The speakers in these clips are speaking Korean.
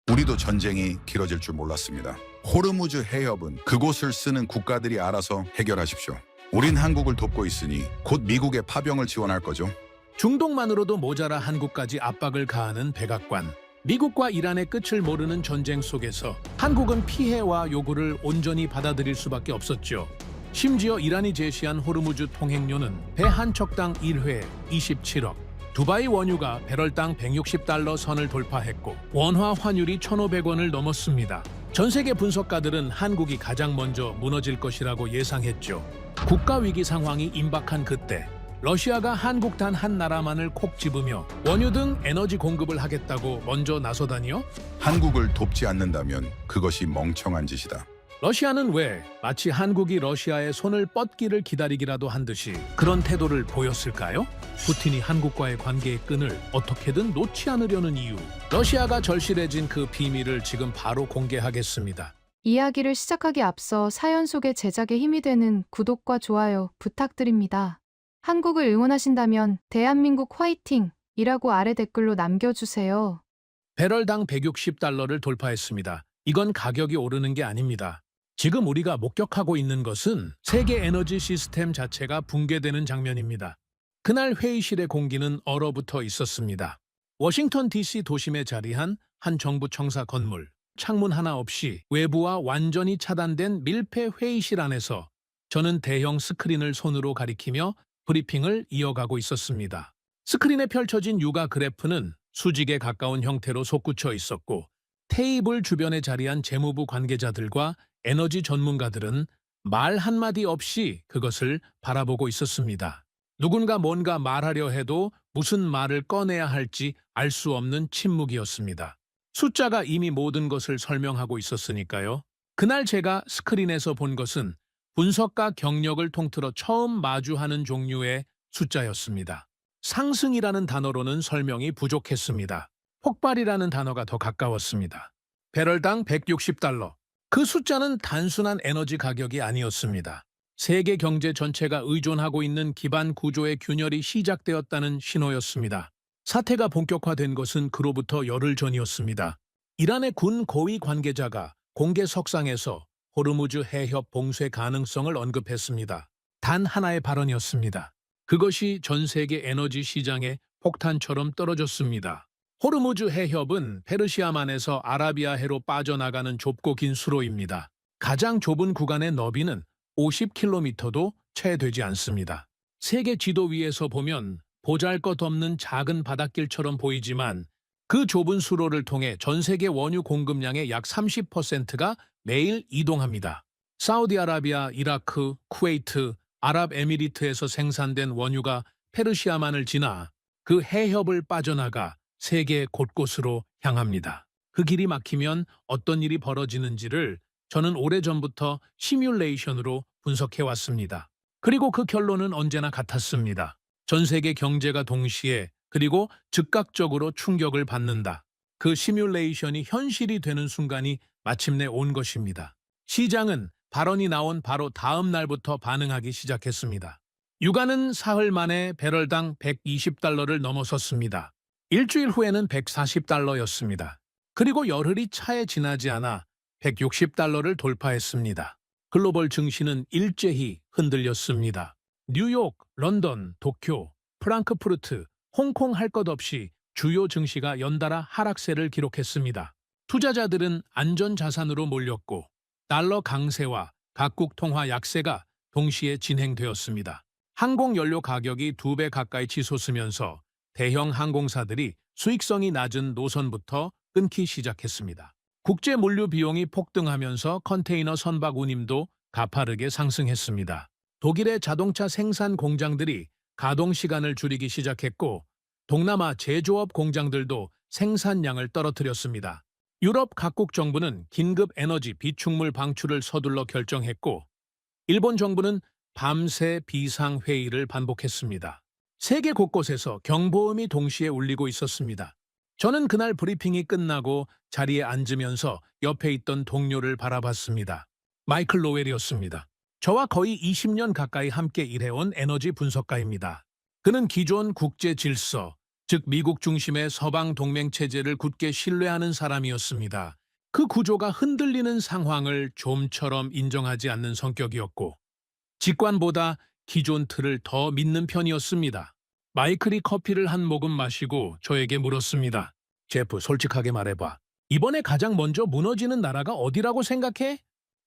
우리도 전쟁이 길어질 줄 몰랐습니다. 호르무즈 해협은 그곳을 쓰는 국가들이 알아서 해결하십시오. 우린 한국을 돕고 있으니 곧 미국의 파병을 지원할 거죠. 중동만으로도 모자라 한국까지 압박을 가하는 백악관. 미국과 이란의 끝을 모르는 전쟁 속에서 한국은 피해와 요구를 온전히 받아들일 수밖에 없었죠. 심지어 이란이 제시한 호르무즈 통행료는 배 한 척당 1회 27억, 두바이 원유가 배럴당 160달러 선을 돌파했고 원화 환율이 1,500원을 넘었습니다. 전 세계 분석가들은 한국이 가장 먼저 무너질 것이라고 예상했죠. 국가 위기 상황이 임박한 그때 러시아가 한국 단 한 나라만을 콕 집으며 원유 등 에너지 공급을 하겠다고 먼저 나서다니요? 한국을 돕지 않는다면 그것이 멍청한 짓이다. 러시아는 왜 마치 한국이 러시아의 손을 뻗기를 기다리기라도 한 듯이 그런 태도를 보였을까요? 푸틴이 한국과의 관계의 끈을 어떻게든 놓지 않으려는 이유. 러시아가 절실해진 그 비밀을 지금 바로 공개하겠습니다. 이야기를 시작하기 앞서 사연 속의 제작에 힘이 되는 구독과 좋아요 부탁드립니다. 한국을 응원하신다면 대한민국 화이팅! 이라고 아래 댓글로 남겨주세요. 배럴당 160달러를 돌파했습니다. 이건 가격이 오르는 게 아닙니다. 지금 우리가 목격하고 있는 것은 세계 에너지 시스템 자체가 붕괴되는 장면입니다. 그날 회의실의 공기는 얼어붙어 있었습니다. 워싱턴 DC 도심에 자리한 한 정부 청사 건물. 창문 하나 없이 외부와 완전히 차단된 밀폐 회의실 안에서 저는 대형 스크린을 손으로 가리키며 브리핑을 이어가고 있었습니다. 스크린에 펼쳐진 육아 그래프는 수직에 가까운 형태로 솟구쳐 있었고 테이블 주변에 자리한 재무부 관계자들과 에너지 전문가들은 말 한마디 없이 그것을 바라보고 있었습니다. 누군가 뭔가 말하려 해도 무슨 말을 꺼내야 할지 알 수 없는 침묵이었습니다. 숫자가 이미 모든 것을 설명하고 있었으니까요. 그날 제가 스크린에서 본 것은 분석가 경력을 통틀어 처음 마주하는 종류의 숫자였습니다. 상승이라는 단어로는 설명이 부족했습니다. 폭발이라는 단어가 더 가까웠습니다. 배럴당 160달러. 그 숫자는 단순한 에너지 가격이 아니었습니다. 세계 경제 전체가 의존하고 있는 기반 구조의 균열이 시작되었다는 신호였습니다. 사태가 본격화된 것은 그로부터 열흘 전이었습니다. 이란의 군 고위 관계자가 공개 석상에서 호르무즈 해협 봉쇄 가능성을 언급했습니다. 단 하나의 발언이었습니다. 그것이 전 세계 에너지 시장에 폭탄처럼 떨어졌습니다. 호르무즈 해협은 페르시아만에서 아라비아해로 빠져나가는 좁고 긴 수로입니다. 가장 좁은 구간의 너비는 50km도 채 되지 않습니다. 세계 지도 위에서 보면 보잘것없는 작은 바닷길처럼 보이지만 그 좁은 수로를 통해 전 세계 원유 공급량의 약 30%가 매일 이동합니다. 사우디아라비아, 이라크, 쿠웨이트, 아랍에미리트에서 생산된 원유가 페르시아만을 지나 그 해협을 빠져나가 세계 곳곳으로 향합니다. 그 길이 막히면 어떤 일이 벌어지는지를 저는 오래전부터 시뮬레이션으로 분석해왔습니다. 그리고 그 결론은 언제나 같았습니다. 전 세계 경제가 동시에 그리고 즉각적으로 충격을 받는다. 그 시뮬레이션이 현실이 되는 순간이 마침내 온 것입니다. 시장은 발언이 나온 바로 다음 날부터 반응하기 시작했습니다. 유가는 사흘 만에 배럴당 120달러를 넘어섰습니다. 일주일 후에는 140달러였습니다. 그리고 열흘이 차에 지나지 않아 160달러를 돌파했습니다. 글로벌 증시는 일제히 흔들렸습니다. 뉴욕, 런던, 도쿄, 프랑크푸르트, 홍콩 할 것 없이 주요 증시가 연달아 하락세를 기록했습니다. 투자자들은 안전자산으로 몰렸고 달러 강세와 각국 통화 약세가 동시에 진행되었습니다. 항공연료 가격이 2배 가까이 치솟으면서 대형 항공사들이 수익성이 낮은 노선부터 끊기 시작했습니다. 국제 물류 비용이 폭등하면서 컨테이너 선박 운임도 가파르게 상승했습니다. 독일의 자동차 생산 공장들이 가동 시간을 줄이기 시작했고 동남아 제조업 공장들도 생산량을 떨어뜨렸습니다. 유럽 각국 정부는 긴급 에너지 비축물 방출을 서둘러 결정했고 일본 정부는 밤새 비상회의를 반복했습니다. 세계 곳곳에서 경보음이 동시에 울리고 있었습니다. 저는 그날 브리핑이 끝나고 자리에 앉으면서 옆에 있던 동료를 바라봤습니다. 마이클 로웰이었습니다. 저와 거의 20년 가까이 함께 일해온 에너지 분석가입니다. 그는 기존 국제 질서, 즉 미국 중심의 서방 동맹 체제를 굳게 신뢰하는 사람이었습니다. 그 구조가 흔들리는 상황을 좀처럼 인정하지 않는 성격이었고 직관보다 기존 틀을 더 믿는 편이었습니다. 마이클이 커피를 한 모금 마시고 저에게 물었습니다. 제프, 솔직하게 말해봐. 이번에 가장 먼저 무너지는 나라가 어디라고 생각해?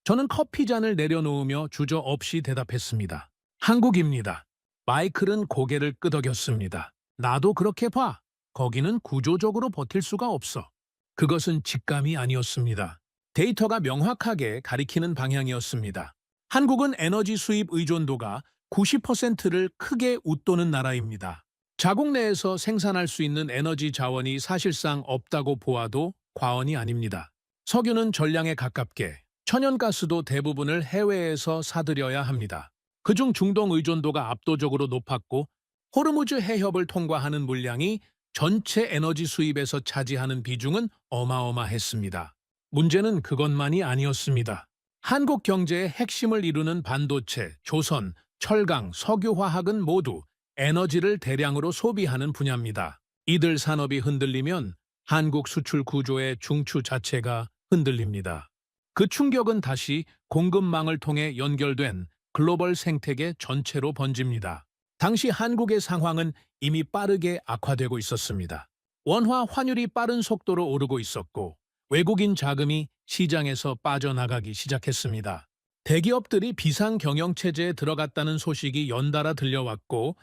저는 커피 잔을 내려놓으며 주저없이 대답했습니다. 한국입니다. 마이클은 고개를 끄덕였습니다. 나도 그렇게 봐. 거기는 구조적으로 버틸 수가 없어. 그것은 직감이 아니었습니다. 데이터가 명확하게 가리키는 방향이었습니다. 한국은 에너지 수입 의존도가 90%를 크게 웃도는 나라입니다. 자국 내에서 생산할 수 있는 에너지 자원이 사실상 없다고 보아도 과언이 아닙니다. 석유는 전량에 가깝게, 천연가스도 대부분을 해외에서 사들여야 합니다. 그중 중동 의존도가 압도적으로 높았고 호르무즈 해협을 통과하는 물량이 전체 에너지 수입에서 차지하는 비중은 어마어마했습니다. 문제는 그것만이 아니었습니다. 한국 경제의 핵심을 이루는 반도체, 조선, 철강, 석유화학은 모두 에너지를 대량으로 소비하는 분야입니다. 이들 산업이 흔들리면 한국 수출 구조의 중추 자체가 흔들립니다. 그 충격은 다시 공급망을 통해 연결된 글로벌 생태계 전체로 번집니다. 당시 한국의 상황은 이미 빠르게 악화되고 있었습니다. 원화 환율이 빠른 속도로 오르고 있었고 외국인 자금이 시장에서 빠져나가기 시작했습니다. 대기업들이 비상 경영 체제에 들어갔다는 소식이 연달아 들려왔고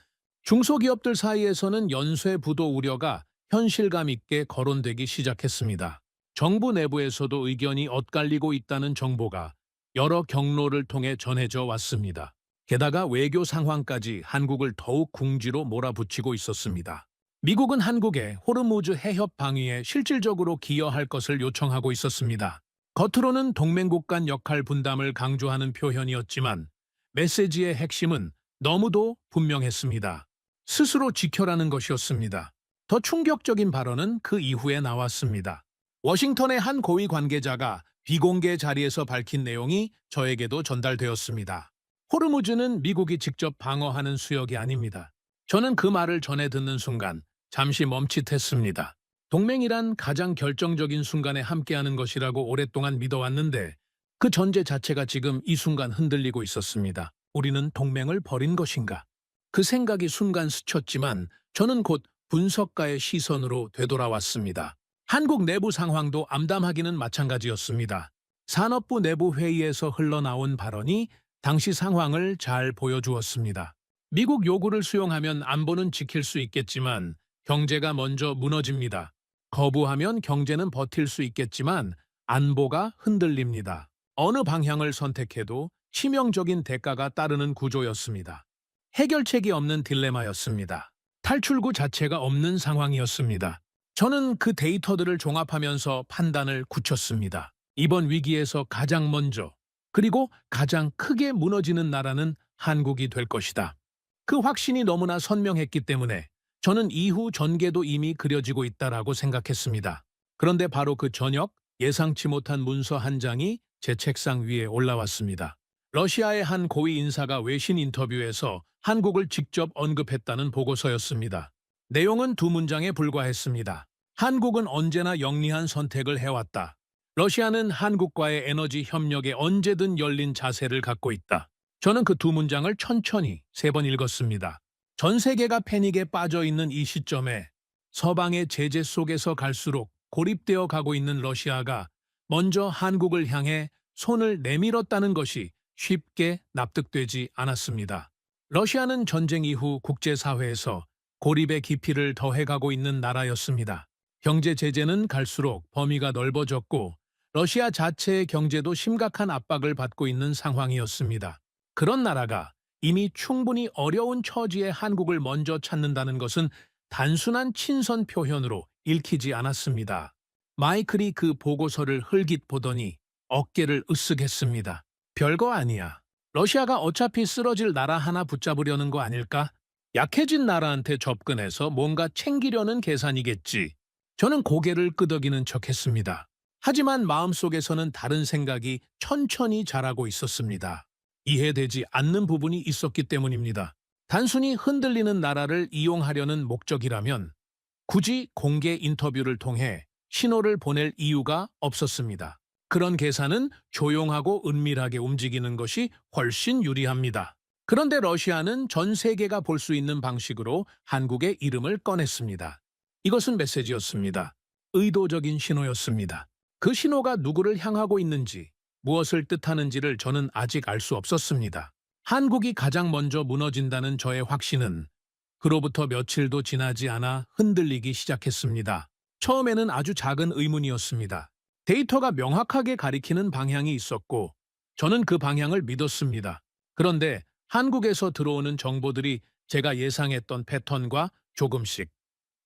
중소기업들 사이에서는 연쇄 부도 우려가 현실감 있게 거론되기 시작했습니다. 정부 내부에서도 의견이 엇갈리고 있다는 정보가 여러 경로를 통해 전해져 왔습니다. 게다가 외교 상황까지 한국을 더욱 궁지로 몰아붙이고 있었습니다. 미국은 한국에 호르무즈 해협 방위에 실질적으로 기여할 것을 요청하고 있었습니다. 겉으로는 동맹국 간 역할 분담을 강조하는 표현이었지만 메시지의 핵심은 너무도 분명했습니다. 스스로 지켜라는 것이었습니다. 더 충격적인 발언은 그 이후에 나왔습니다. 워싱턴의 한 고위 관계자가 비공개 자리에서 밝힌 내용이 저에게도 전달되었습니다. 호르무즈는 미국이 직접 방어하는 수역이 아닙니다. 저는 그 말을 전해 듣는 순간 잠시 멈칫했습니다. 동맹이란 가장 결정적인 순간에 함께하는 것이라고 오랫동안 믿어왔는데 그 전제 자체가 지금 이 순간 흔들리고 있었습니다. 우리는 동맹을 버린 것인가? 그 생각이 순간 스쳤지만 저는 곧 분석가의 시선으로 되돌아왔습니다. 한국 내부 상황도 암담하기는 마찬가지였습니다. 산업부 내부 회의에서 흘러나온 발언이 당시 상황을 잘 보여주었습니다. 미국 요구를 수용하면 안보는 지킬 수 있겠지만 경제가 먼저 무너집니다. 거부하면 경제는 버틸 수 있겠지만 안보가 흔들립니다. 어느 방향을 선택해도 치명적인 대가가 따르는 구조였습니다. 해결책이 없는 딜레마였습니다. 탈출구 자체가 없는 상황이었습니다. 저는 그 데이터들을 종합하면서 판단을 굳혔습니다. 이번 위기에서 가장 먼저 그리고 가장 크게 무너지는 나라는 한국이 될 것이다. 그 확신이 너무나 선명했기 때문에 저는 이후 전개도 이미 그려지고 있다라고 생각했습니다. 그런데 바로 그 저녁 예상치 못한 문서 한 장이 제 책상 위에 올라왔습니다. 러시아의 한 고위 인사가 외신 인터뷰에서 한국을 직접 언급했다는 보고서였습니다. 내용은 두 문장에 불과했습니다. 한국은 언제나 영리한 선택을 해왔다. 러시아는 한국과의 에너지 협력에 언제든 열린 자세를 갖고 있다. 저는 그 두 문장을 천천히 3번 읽었습니다. 전 세계가 패닉에 빠져 있는 이 시점에 서방의 제재 속에서 갈수록 고립되어 가고 있는 러시아가 먼저 한국을 향해 손을 내밀었다는 것이 쉽게 납득되지 않았습니다. 러시아는 전쟁 이후 국제사회에서 고립의 깊이를 더해가고 있는 나라였습니다. 경제 제재는 갈수록 범위가 넓어졌고 러시아 자체의 경제도 심각한 압박을 받고 있는 상황이었습니다. 그런 나라가 이미 충분히 어려운 처지의 한국을 먼저 찾는다는 것은 단순한 친선 표현으로 읽히지 않았습니다. 마이클이 그 보고서를 흘깃 보더니 어깨를 으쓱했습니다. 별거 아니야. 러시아가 어차피 쓰러질 나라 하나 붙잡으려는 거 아닐까? 약해진 나라한테 접근해서 뭔가 챙기려는 계산이겠지. 저는 고개를 끄덕이는 척했습니다. 하지만 마음속에서는 다른 생각이 천천히 자라고 있었습니다. 이해되지 않는 부분이 있었기 때문입니다. 단순히 흔들리는 나라를 이용하려는 목적이라면 굳이 공개 인터뷰를 통해 신호를 보낼 이유가 없었습니다. 그런 계산은 조용하고 은밀하게 움직이는 것이 훨씬 유리합니다. 그런데 러시아는 전 세계가 볼 수 있는 방식으로 한국의 이름을 꺼냈습니다. 이것은 메시지였습니다. 의도적인 신호였습니다. 그 신호가 누구를 향하고 있는지, 무엇을 뜻하는지를 저는 아직 알 수 없었습니다. 한국이 가장 먼저 무너진다는 저의 확신은 그로부터 며칠도 지나지 않아 흔들리기 시작했습니다. 처음에는 아주 작은 의문이었습니다. 데이터가 명확하게 가리키는 방향이 있었고 저는 그 방향을 믿었습니다. 그런데 한국에서 들어오는 정보들이 제가 예상했던 패턴과 조금씩,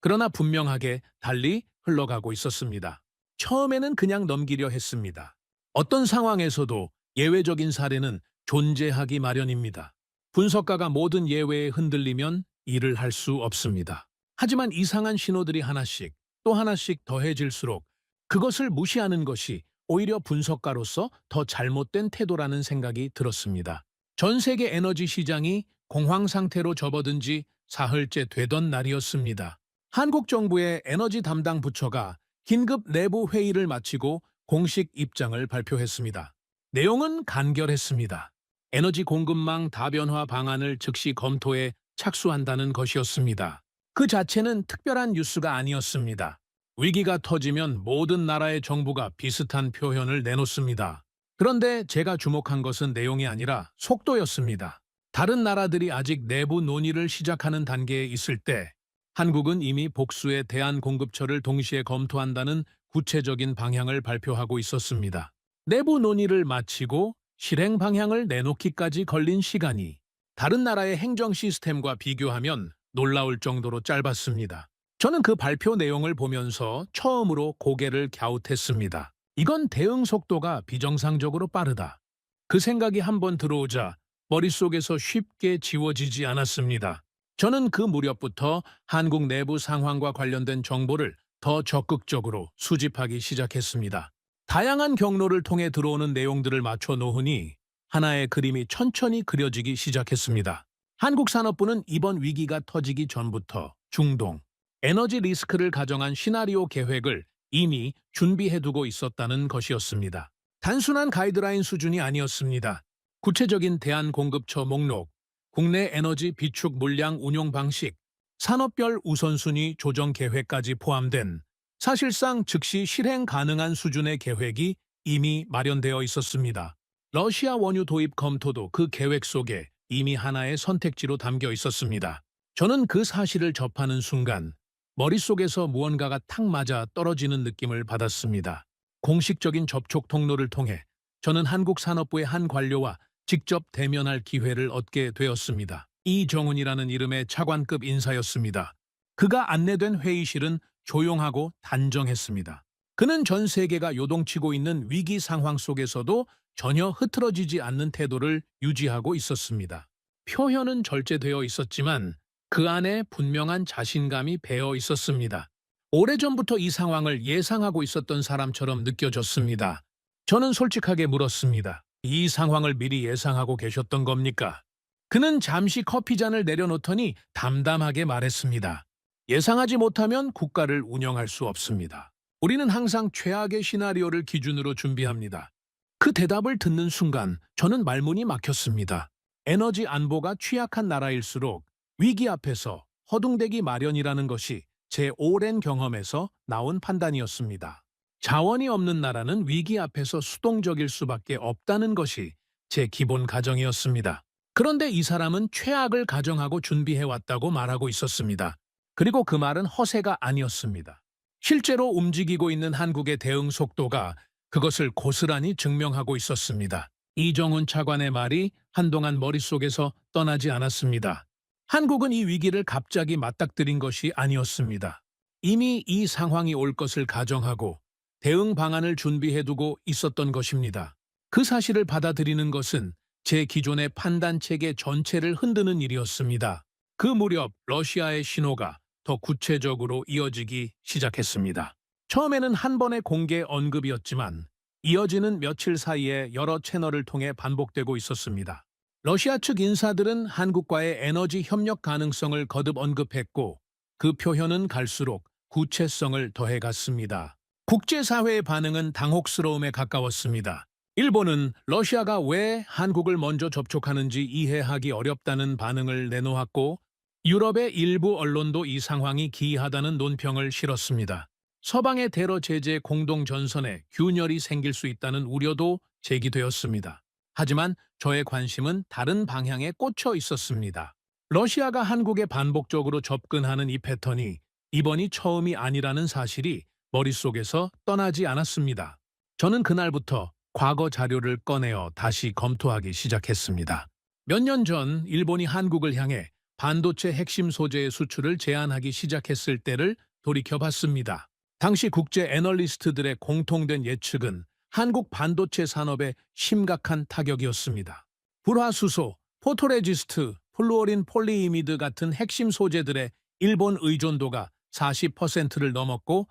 그러나 분명하게 달리 흘러가고 있었습니다. 처음에는 그냥 넘기려 했습니다. 어떤 상황에서도 예외적인 사례는 존재하기 마련입니다. 분석가가 모든 예외에 흔들리면 일을 할 수 없습니다. 하지만 이상한 신호들이 하나씩 또 하나씩 더해질수록 그것을 무시하는 것이 오히려 분석가로서 더 잘못된 태도라는 생각이 들었습니다. 전 세계 에너지 시장이 공황 상태로 접어든 지 사흘째 되던 날이었습니다. 한국 정부의 에너지 담당 부처가 긴급 내부 회의를 마치고 공식 입장을 발표했습니다. 내용은 간결했습니다. 에너지 공급망 다변화 방안을 즉시 검토해 착수한다는 것이었습니다. 그 자체는 특별한 뉴스가 아니었습니다. 위기가 터지면 모든 나라의 정부가 비슷한 표현을 내놓습니다. 그런데 제가 주목한 것은 내용이 아니라 속도였습니다. 다른 나라들이 아직 내부 논의를 시작하는 단계에 있을 때 한국은 이미 복수의 대안 공급처를 동시에 검토한다는 구체적인 방향을 발표하고 있었습니다. 내부 논의를 마치고 실행 방향을 내놓기까지 걸린 시간이 다른 나라의 행정 시스템과 비교하면 놀라울 정도로 짧았습니다. 저는 그 발표 내용을 보면서 처음으로 고개를 갸웃했습니다. 이건 대응 속도가 비정상적으로 빠르다. 그 생각이 한번 들어오자 머릿속에서 쉽게 지워지지 않았습니다. 저는 그 무렵부터 한국 내부 상황과 관련된 정보를 더 적극적으로 수집하기 시작했습니다. 다양한 경로를 통해 들어오는 내용들을 맞춰 놓으니 하나의 그림이 천천히 그려지기 시작했습니다. 한국산업부는 이번 위기가 터지기 전부터 중동, 에너지 리스크를 가정한 시나리오 계획을 이미 준비해두고 있었다는 것이었습니다. 단순한 가이드라인 수준이 아니었습니다. 구체적인 대안 공급처 목록, 국내 에너지 비축 물량 운용 방식, 산업별 우선순위 조정 계획까지 포함된 사실상 즉시 실행 가능한 수준의 계획이 이미 마련되어 있었습니다. 러시아 원유 도입 검토도 그 계획 속에 이미 하나의 선택지로 담겨 있었습니다. 저는 그 사실을 접하는 순간 머릿속에서 무언가가 탁 맞아 떨어지는 느낌을 받았습니다. 공식적인 접촉 통로를 통해 저는 한국 산업부의 한 관료와 직접 대면할 기회를 얻게 되었습니다. 이정훈이라는 이름의 차관급 인사였습니다. 그가 안내된 회의실은 조용하고 단정했습니다. 그는 전 세계가 요동치고 있는 위기 상황 속에서도 전혀 흐트러지지 않는 태도를 유지하고 있었습니다. 표현은 절제되어 있었지만 그 안에 분명한 자신감이 배어 있었습니다. 오래전부터 이 상황을 예상하고 있었던 사람처럼 느껴졌습니다. 저는 솔직하게 물었습니다. 이 상황을 미리 예상하고 계셨던 겁니까? 그는 잠시 커피잔을 내려놓더니 담담하게 말했습니다. 예상하지 못하면 국가를 운영할 수 없습니다. 우리는 항상 최악의 시나리오를 기준으로 준비합니다. 그 대답을 듣는 순간 저는 말문이 막혔습니다. 에너지 안보가 취약한 나라일수록 위기 앞에서 허둥대기 마련이라는 것이 제 오랜 경험에서 나온 판단이었습니다. 자원이 없는 나라는 위기 앞에서 수동적일 수밖에 없다는 것이 제 기본 가정이었습니다. 그런데 이 사람은 최악을 가정하고 준비해왔다고 말하고 있었습니다. 그리고 그 말은 허세가 아니었습니다. 실제로 움직이고 있는 한국의 대응 속도가 그것을 고스란히 증명하고 있었습니다. 이정훈 차관의 말이 한동안 머릿속에서 떠나지 않았습니다. 한국은 이 위기를 갑자기 맞닥뜨린 것이 아니었습니다. 이미 이 상황이 올 것을 가정하고 대응 방안을 준비해두고 있었던 것입니다. 그 사실을 받아들이는 것은 제 기존의 판단 체계 전체를 흔드는 일이었습니다. 그 무렵 러시아의 신호가 더 구체적으로 이어지기 시작했습니다. 처음에는 한 번의 공개 언급이었지만 이어지는 며칠 사이에 여러 채널을 통해 반복되고 있었습니다. 러시아 측 인사들은 한국과의 에너지 협력 가능성을 거듭 언급했고 그 표현은 갈수록 구체성을 더해갔습니다. 국제사회의 반응은 당혹스러움에 가까웠습니다. 일본은 러시아가 왜 한국을 먼저 접촉하는지 이해하기 어렵다는 반응을 내놓았고, 유럽의 일부 언론도 이 상황이 기이하다는 논평을 실었습니다. 서방의 테러 제재 공동 전선에 균열이 생길 수 있다는 우려도 제기되었습니다. 하지만 저의 관심은 다른 방향에 꽂혀 있었습니다. 러시아가 한국에 반복적으로 접근하는 이 패턴이 이번이 처음이 아니라는 사실이 머릿속에서 떠나지 않았습니다. 저는 그날부터 과거 자료를 꺼내어 다시 검토하기 시작했습니다. 몇 년 전 일본이 한국을 향해 반도체 핵심 소재의 수출을 제한하기 시작했을 때를 돌이켜봤습니다. 당시 국제 애널리스트들의 공통된 예측은 한국 반도체 산업에 심각한 타격이었습니다. 불화수소, 포토레지스트, 플루오린 폴리이미드 같은 핵심 소재들의 일본 의존도가 40%를 넘었고,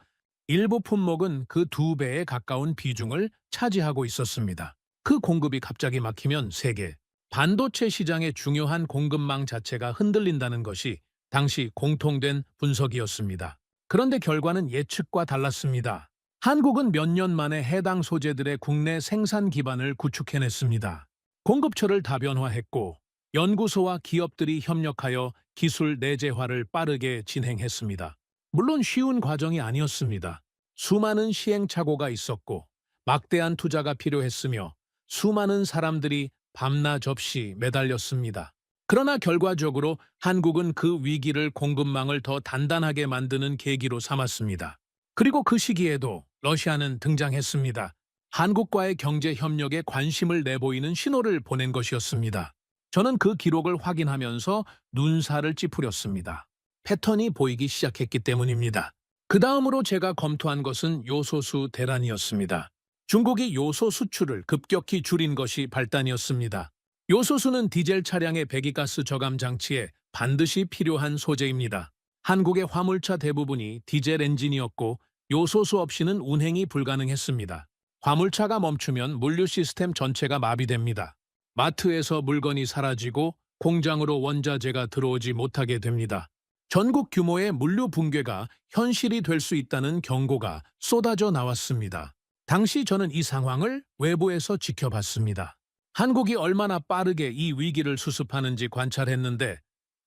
일부 품목은 그 2배에 가까운 비중을 차지하고 있었습니다. 그 공급이 갑자기 막히면 세계 반도체 시장의 중요한 공급망 자체가 흔들린다는 것이 당시 공통된 분석이었습니다. 그런데 결과는 예측과 달랐습니다. 한국은 몇 년 만에 해당 소재들의 국내 생산 기반을 구축해냈습니다. 공급처를 다변화했고, 연구소와 기업들이 협력하여 기술 내재화를 빠르게 진행했습니다. 물론 쉬운 과정이 아니었습니다. 수많은 시행착오가 있었고, 막대한 투자가 필요했으며, 수많은 사람들이 밤낮 없이 매달렸습니다. 그러나 결과적으로 한국은 그 위기를 공급망을 더 단단하게 만드는 계기로 삼았습니다. 그리고 그 시기에도 러시아는 등장했습니다. 한국과의 경제 협력에 관심을 내보이는 신호를 보낸 것이었습니다. 저는 그 기록을 확인하면서 눈살을 찌푸렸습니다. 패턴이 보이기 시작했기 때문입니다. 그 다음으로 제가 검토한 것은 요소수 대란이었습니다. 중국이 요소 수출을 급격히 줄인 것이 발단이었습니다. 요소수는 디젤 차량의 배기가스 저감 장치에 반드시 필요한 소재입니다. 한국의 화물차 대부분이 디젤 엔진이었고, 요소수 없이는 운행이 불가능했습니다. 화물차가 멈추면 물류 시스템 전체가 마비됩니다. 마트에서 물건이 사라지고 공장으로 원자재가 들어오지 못하게 됩니다. 전국 규모의 물류 붕괴가 현실이 될 수 있다는 경고가 쏟아져 나왔습니다. 당시 저는 이 상황을 외부에서 지켜봤습니다. 한국이 얼마나 빠르게 이 위기를 수습하는지 관찰했는데,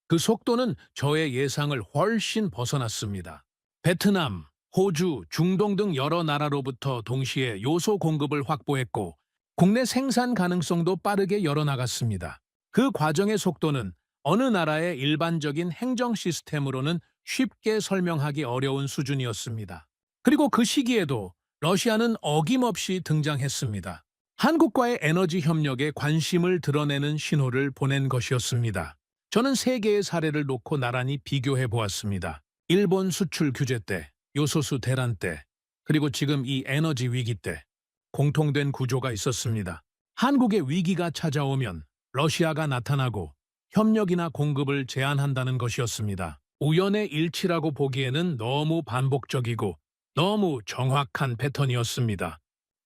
그 속도는 저의 예상을 훨씬 벗어났습니다. 베트남, 호주, 중동 등 여러 나라로부터 동시에 요소 공급을 확보했고, 국내 생산 가능성도 빠르게 열어나갔습니다. 그 과정의 속도는 어느 나라의 일반적인 행정 시스템으로는 쉽게 설명하기 어려운 수준이었습니다. 그리고 그 시기에도 러시아는 어김없이 등장했습니다. 한국과의 에너지 협력에 관심을 드러내는 신호를 보낸 것이었습니다. 저는 세 개의 사례를 놓고 나란히 비교해 보았습니다. 일본 수출 규제 때, 요소수 대란 때, 그리고 지금 이 에너지 위기 때 공통된 구조가 있었습니다. 한국의 위기가 찾아오면 러시아가 나타나고 협력이나 공급을 제한한다는 것이었습니다. 우연의 일치라고 보기에는 너무 반복적이고 너무 정확한 패턴이었습니다.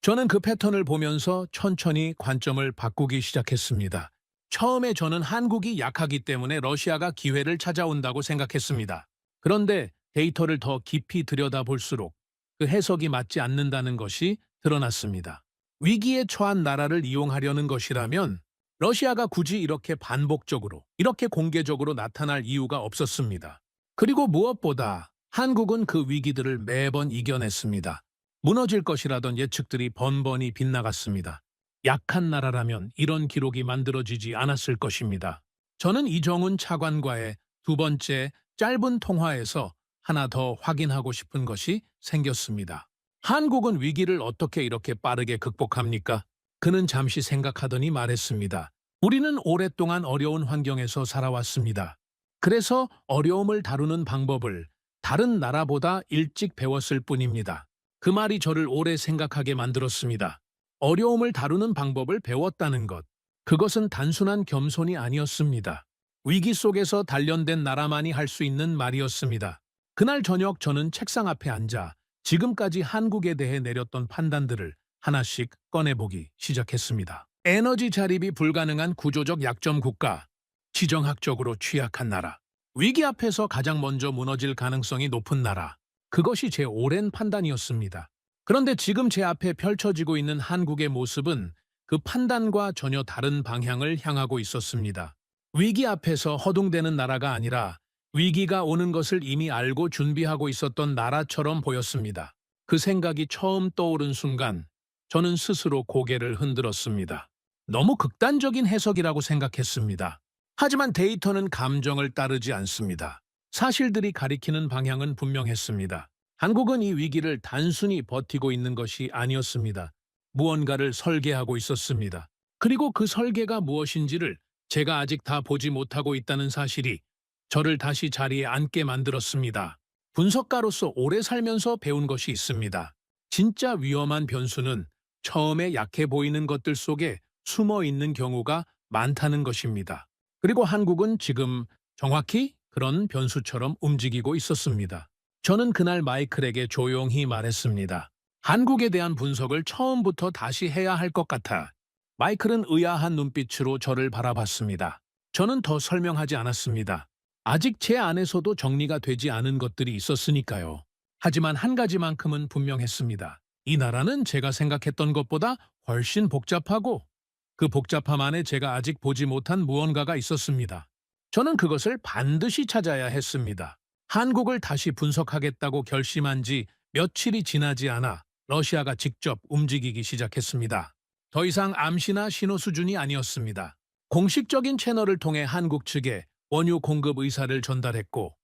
저는 그 패턴을 보면서 천천히 관점을 바꾸기 시작했습니다. 처음에 저는 한국이 약하기 때문에 러시아가 기회를 찾아온다고 생각했습니다. 그런데 데이터를 더 깊이 들여다볼수록 그 해석이 맞지 않는다는 것이 드러났습니다. 위기에 처한 나라를 이용하려는 것이라면 러시아가 굳이 이렇게 반복적으로, 이렇게 공개적으로 나타날 이유가 없었습니다. 그리고 무엇보다 한국은 그 위기들을 매번 이겨냈습니다. 무너질 것이라던 예측들이 번번이 빗나갔습니다. 약한 나라라면 이런 기록이 만들어지지 않았을 것입니다. 저는 이정훈 차관과의 두 번째 짧은 통화에서 하나 더 확인하고 싶은 것이 생겼습니다. 한국은 위기를 어떻게 이렇게 빠르게 극복합니까? 그는 잠시 생각하더니 말했습니다. 우리는 오랫동안 어려운 환경에서 살아왔습니다. 그래서 어려움을 다루는 방법을 다른 나라보다 일찍 배웠을 뿐입니다. 그 말이 저를 오래 생각하게 만들었습니다. 어려움을 다루는 방법을 배웠다는 것, 그것은 단순한 겸손이 아니었습니다. 위기 속에서 단련된 나라만이 할 수 있는 말이었습니다. 그날 저녁 저는 책상 앞에 앉아 지금까지 한국에 대해 내렸던 판단들을 하나씩 꺼내보기 시작했습니다. 에너지 자립이 불가능한 구조적 약점 국가, 지정학적으로 취약한 나라, 위기 앞에서 가장 먼저 무너질 가능성이 높은 나라, 그것이 제 오랜 판단이었습니다. 그런데 지금 제 앞에 펼쳐지고 있는 한국의 모습은 그 판단과 전혀 다른 방향을 향하고 있었습니다. 위기 앞에서 허둥대는 나라가 아니라 위기가 오는 것을 이미 알고 준비하고 있었던 나라처럼 보였습니다. 그 생각이 처음 떠오른 순간 저는 스스로 고개를 흔들었습니다. 너무 극단적인 해석이라고 생각했습니다. 하지만 데이터는 감정을 따르지 않습니다. 사실들이 가리키는 방향은 분명했습니다. 한국은 이 위기를 단순히 버티고 있는 것이 아니었습니다. 무언가를 설계하고 있었습니다. 그리고 그 설계가 무엇인지를 제가 아직 다 보지 못하고 있다는 사실이 저를 다시 자리에 앉게 만들었습니다. 분석가로서 오래 살면서 배운 것이 있습니다. 진짜 위험한 변수는 처음에 약해 보이는 것들 속에 숨어 있는 경우가 많다는 것입니다. 그리고 한국은 지금 정확히 그런 변수처럼 움직이고 있었습니다. 저는 그날 마이클에게 조용히 말했습니다. 한국에 대한 분석을 처음부터 다시 해야 할 것 같아. 마이클은 의아한 눈빛으로 저를 바라봤습니다. 저는 더 설명하지 않았습니다. 아직 제 안에서도 정리가 되지 않은 것들이 있었으니까요. 하지만 한 가지만큼은 분명했습니다. 이 나라는 제가 생각했던 것보다 훨씬 복잡하고 그 복잡함 안에 제가 아직 보지 못한 무언가가 있었습니다. 저는 그것을 반드시 찾아야 했습니다. 한국을 다시 분석하겠다고 결심한 지 며칠이 지나지 않아 러시아가 직접 움직이기 시작했습니다. 더 이상 암시나 신호 수준이 아니었습니다. 공식적인 채널을 통해 한국 측에 원유 공급 의사를 전달했고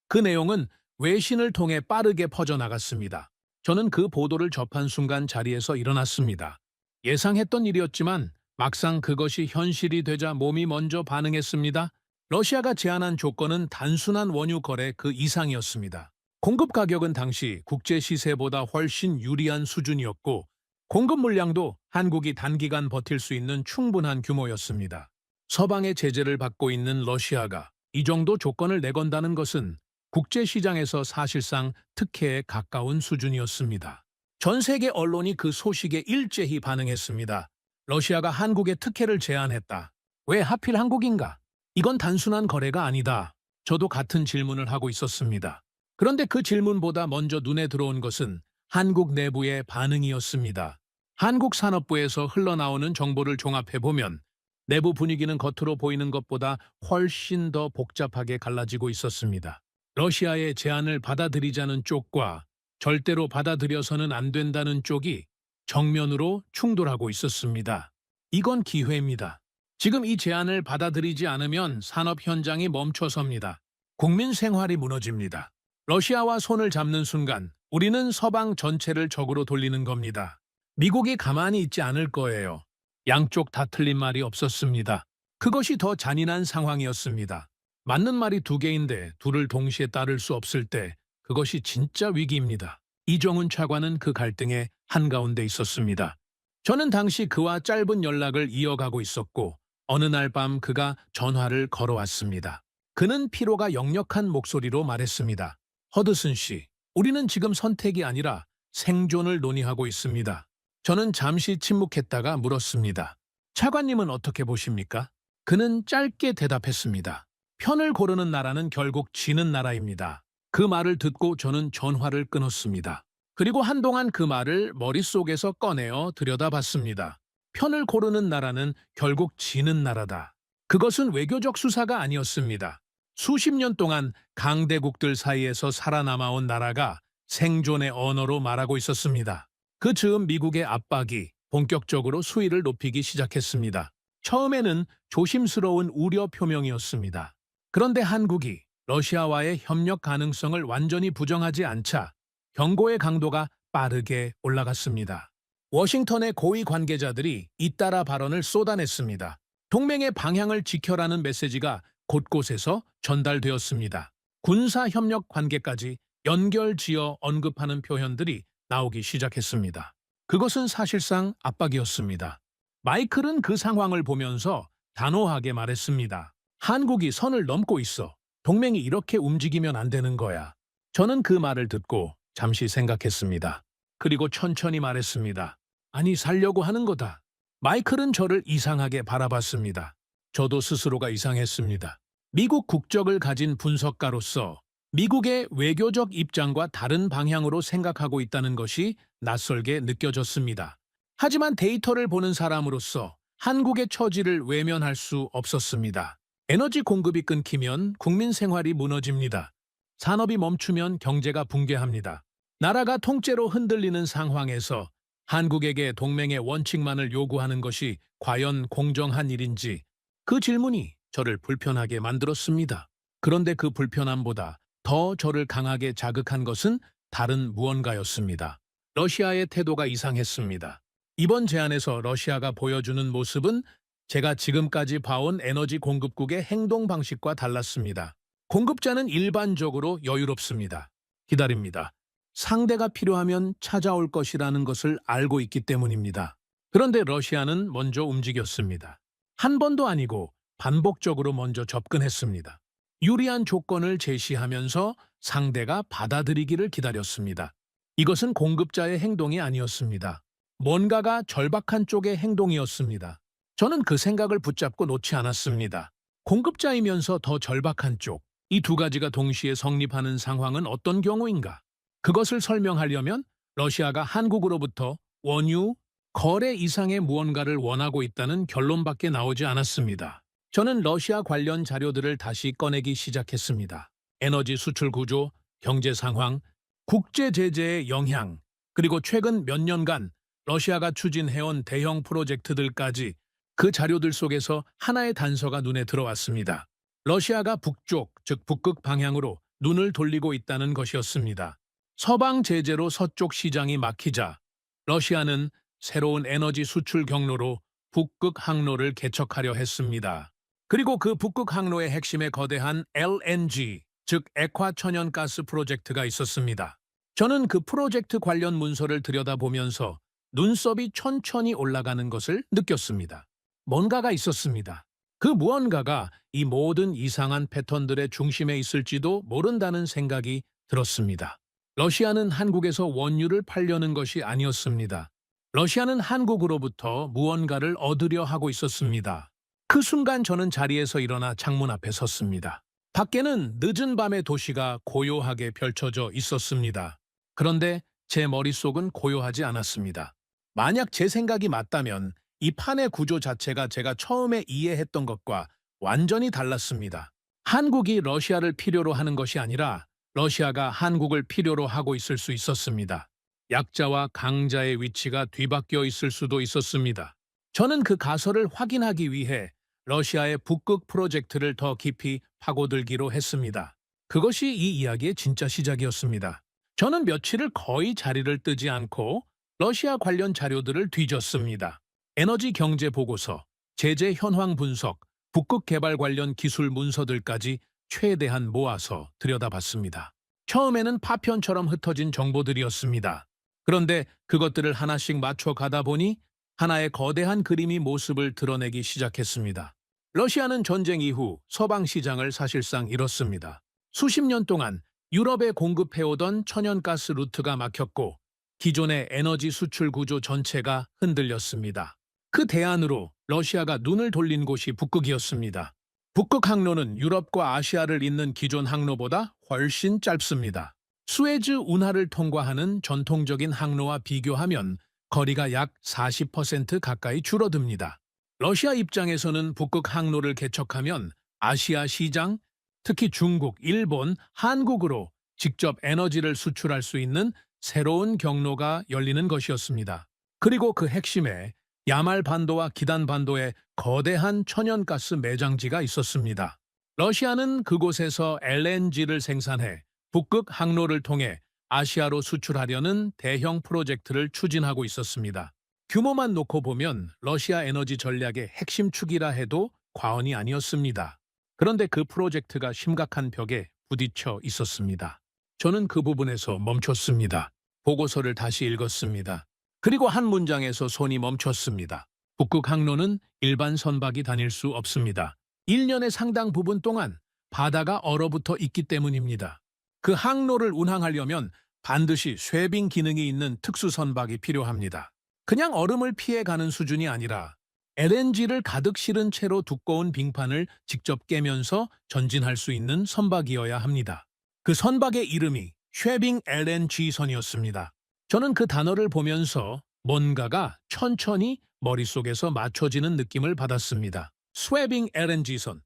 그 내용은 외신을 통해 빠르게 퍼져나갔습니다. 저는 그 보도를 접한 순간 자리에서 일어났습니다. 예상했던 일이었지만 막상 그것이 현실이 되자 몸이 먼저 반응했습니다. 러시아가 제안한 조건은 단순한 원유 거래 그 이상이었습니다. 공급 가격은 당시 국제 시세보다 훨씬 유리한 수준이었고 공급 물량도 한국이 단기간 버틸 수 있는 충분한 규모였습니다. 서방의 제재를 받고 있는 러시아가 이 정도 조건을 내건다는 것은 국제시장에서 사실상 특혜에 가까운 수준이었습니다. 전 세계 언론이 그 소식에 일제히 반응했습니다. 러시아가 한국에 특혜를 제안했다. 왜 하필 한국인가? 이건 단순한 거래가 아니다. 저도 같은 질문을 하고 있었습니다. 그런데 그 질문보다 먼저 눈에 들어온 것은 한국 내부의 반응이었습니다. 한국 산업부에서 흘러나오는 정보를 종합해보면 내부 분위기는 겉으로 보이는 것보다 훨씬 더 복잡하게 갈라지고 있었습니다. 러시아의 제안을 받아들이자는 쪽과 절대로 받아들여서는 안 된다는 쪽이 정면으로 충돌하고 있었습니다. 이건 기회입니다. 지금 이 제안을 받아들이지 않으면 산업 현장이 멈춰섭니다. 국민 생활이 무너집니다. 러시아와 손을 잡는 순간 우리는 서방 전체를 적으로 돌리는 겁니다. 미국이 가만히 있지 않을 거예요. 양쪽 다 틀린 말이 없었습니다. 그것이 더 잔인한 상황이었습니다. 맞는 말이 두 개인데 둘을 동시에 따를 수 없을 때 그것이 진짜 위기입니다. 이정훈 차관은 그 갈등의 한가운데 있었습니다. 저는 당시 그와 짧은 연락을 이어가고 있었고 어느 날 밤 그가 전화를 걸어왔습니다. 그는 피로가 역력한 목소리로 말했습니다. 허드슨 씨, 우리는 지금 선택이 아니라 생존을 논의하고 있습니다. 저는 잠시 침묵했다가 물었습니다. 차관님은 어떻게 보십니까? 그는 짧게 대답했습니다. 편을 고르는 나라는 결국 지는 나라입니다. 그 말을 듣고 저는 전화를 끊었습니다. 그리고 한동안 그 말을 머릿속에서 꺼내어 들여다봤습니다. 편을 고르는 나라는 결국 지는 나라다. 그것은 외교적 수사가 아니었습니다. 수십 년 동안 강대국들 사이에서 살아남아온 나라가 생존의 언어로 말하고 있었습니다. 그 즈음 미국의 압박이 본격적으로 수위를 높이기 시작했습니다. 처음에는 조심스러운 우려 표명이었습니다. 그런데 한국이 러시아와의 협력 가능성을 완전히 부정하지 않자 경고의 강도가 빠르게 올라갔습니다. 워싱턴의 고위 관계자들이 잇따라 발언을 쏟아냈습니다. 동맹의 방향을 지켜라는 메시지가 곳곳에서 전달되었습니다. 군사협력 관계까지 연결지어 언급하는 표현들이 나오기 시작했습니다. 그것은 사실상 압박이었습니다. 마이클은 그 상황을 보면서 단호하게 말했습니다. 한국이 선을 넘고 있어. 동맹이 이렇게 움직이면 안 되는 거야. 저는 그 말을 듣고 잠시 생각했습니다. 그리고 천천히 말했습니다. 아니, 살려고 하는 거다. 마이클은 저를 이상하게 바라봤습니다. 저도 스스로가 이상했습니다. 미국 국적을 가진 분석가로서 미국의 외교적 입장과 다른 방향으로 생각하고 있다는 것이 낯설게 느껴졌습니다. 하지만 데이터를 보는 사람으로서 한국의 처지를 외면할 수 없었습니다. 에너지 공급이 끊기면 국민 생활이 무너집니다. 산업이 멈추면 경제가 붕괴합니다. 나라가 통째로 흔들리는 상황에서 한국에게 동맹의 원칙만을 요구하는 것이 과연 공정한 일인지 그 질문이 저를 불편하게 만들었습니다. 그런데 그 불편함보다 더 저를 강하게 자극한 것은 다른 무언가였습니다. 러시아의 태도가 이상했습니다. 이번 제안에서 러시아가 보여주는 모습은 제가 지금까지 봐온 에너지 공급국의 행동 방식과 달랐습니다. 공급자는 일반적으로 여유롭습니다. 기다립니다. 상대가 필요하면 찾아올 것이라는 것을 알고 있기 때문입니다. 그런데 러시아는 먼저 움직였습니다. 한 번도 아니고 반복적으로 먼저 접근했습니다. 유리한 조건을 제시하면서 상대가 받아들이기를 기다렸습니다. 이것은 공급자의 행동이 아니었습니다. 뭔가가 절박한 쪽의 행동이었습니다. 저는 그 생각을 붙잡고 놓지 않았습니다. 공급자이면서 더 절박한 쪽, 이 두 가지가 동시에 성립하는 상황은 어떤 경우인가? 그것을 설명하려면 러시아가 한국으로부터 원유, 거래 이상의 무언가를 원하고 있다는 결론밖에 나오지 않았습니다. 저는 러시아 관련 자료들을 다시 꺼내기 시작했습니다. 에너지 수출 구조, 경제 상황, 국제 제재의 영향, 그리고 최근 몇 년간 러시아가 추진해온 대형 프로젝트들까지 그 자료들 속에서 하나의 단서가 눈에 들어왔습니다. 러시아가 북쪽, 즉 북극 방향으로 눈을 돌리고 있다는 것이었습니다. 서방 제재로 서쪽 시장이 막히자 러시아는 새로운 에너지 수출 경로로 북극 항로를 개척하려 했습니다. 그리고 그 북극 항로의 핵심에 거대한 LNG, 즉 액화 천연가스 프로젝트가 있었습니다. 저는 그 프로젝트 관련 문서를 들여다보면서 눈썹이 천천히 올라가는 것을 느꼈습니다. 뭔가가 있었습니다. 그 무언가가 이 모든 이상한 패턴들의 중심에 있을지도 모른다는 생각이 들었습니다. 러시아는 한국에서 원유를 팔려는 것이 아니었습니다. 러시아는 한국으로부터 무언가를 얻으려 하고 있었습니다. 그 순간 저는 자리에서 일어나 창문 앞에 섰습니다. 밖에는 늦은 밤의 도시가 고요하게 펼쳐져 있었습니다. 그런데 제 머릿속은 고요하지 않았습니다. 만약 제 생각이 맞다면 이 판의 구조 자체가 제가 처음에 이해했던 것과 완전히 달랐습니다. 한국이 러시아를 필요로 하는 것이 아니라 러시아가 한국을 필요로 하고 있을 수 있었습니다. 약자와 강자의 위치가 뒤바뀌어 있을 수도 있었습니다. 저는 그 가설을 확인하기 위해 러시아의 북극 프로젝트를 더 깊이 파고들기로 했습니다. 그것이 이 이야기의 진짜 시작이었습니다. 저는 며칠을 거의 자리를 뜨지 않고 러시아 관련 자료들을 뒤졌습니다. 에너지 경제 보고서, 제재 현황 분석, 북극 개발 관련 기술 문서들까지 최대한 모아서 들여다봤습니다. 처음에는 파편처럼 흩어진 정보들이었습니다. 그런데 그것들을 하나씩 맞춰 가다 보니 하나의 거대한 그림이 모습을 드러내기 시작했습니다. 러시아는 전쟁 이후 서방 시장을 사실상 잃었습니다. 수십 년 동안 유럽에 공급해오던 천연가스 루트가 막혔고 기존의 에너지 수출 구조 전체가 흔들렸습니다. 그 대안으로 러시아가 눈을 돌린 곳이 북극이었습니다. 북극 항로는 유럽과 아시아를 잇는 기존 항로보다 훨씬 짧습니다. 수에즈 운하를 통과하는 전통적인 항로와 비교하면 거리가 약 40% 가까이 줄어듭니다. 러시아 입장에서는 북극 항로를 개척하면 아시아 시장, 특히 중국, 일본, 한국으로 직접 에너지를 수출할 수 있는 새로운 경로가 열리는 것이었습니다. 그리고 그 핵심에 야말 반도와 기단 반도에 거대한 천연가스 매장지가 있었습니다. 러시아는 그곳에서 LNG를 생산해 북극 항로를 통해 아시아로 수출하려는 대형 프로젝트를 추진하고 있었습니다. 규모만 놓고 보면 러시아 에너지 전략의 핵심 축이라 해도 과언이 아니었습니다. 그런데 그 프로젝트가 심각한 벽에 부딪혀 있었습니다. 저는 그 부분에서 멈췄습니다. 보고서를 다시 읽었습니다. 그리고 한 문장에서 손이 멈췄습니다. 북극 항로는 일반 선박이 다닐 수 없습니다. 1년의 상당 부분 동안 바다가 얼어붙어 있기 때문입니다. 그 항로를 운항하려면 반드시 쇄빙 기능이 있는 특수 선박이 필요합니다. 그냥 얼음을 피해가는 수준이 아니라 LNG를 가득 실은 채로 두꺼운 빙판을 직접 깨면서 전진할 수 있는 선박이어야 합니다. 그 선박의 이름이 쉐빙 LNG선이었습니다. 저는 그 단어를 보면서 뭔가가 천천히 머릿속에서 맞춰지는 느낌을 받았습니다. 쉐빙 LNG선.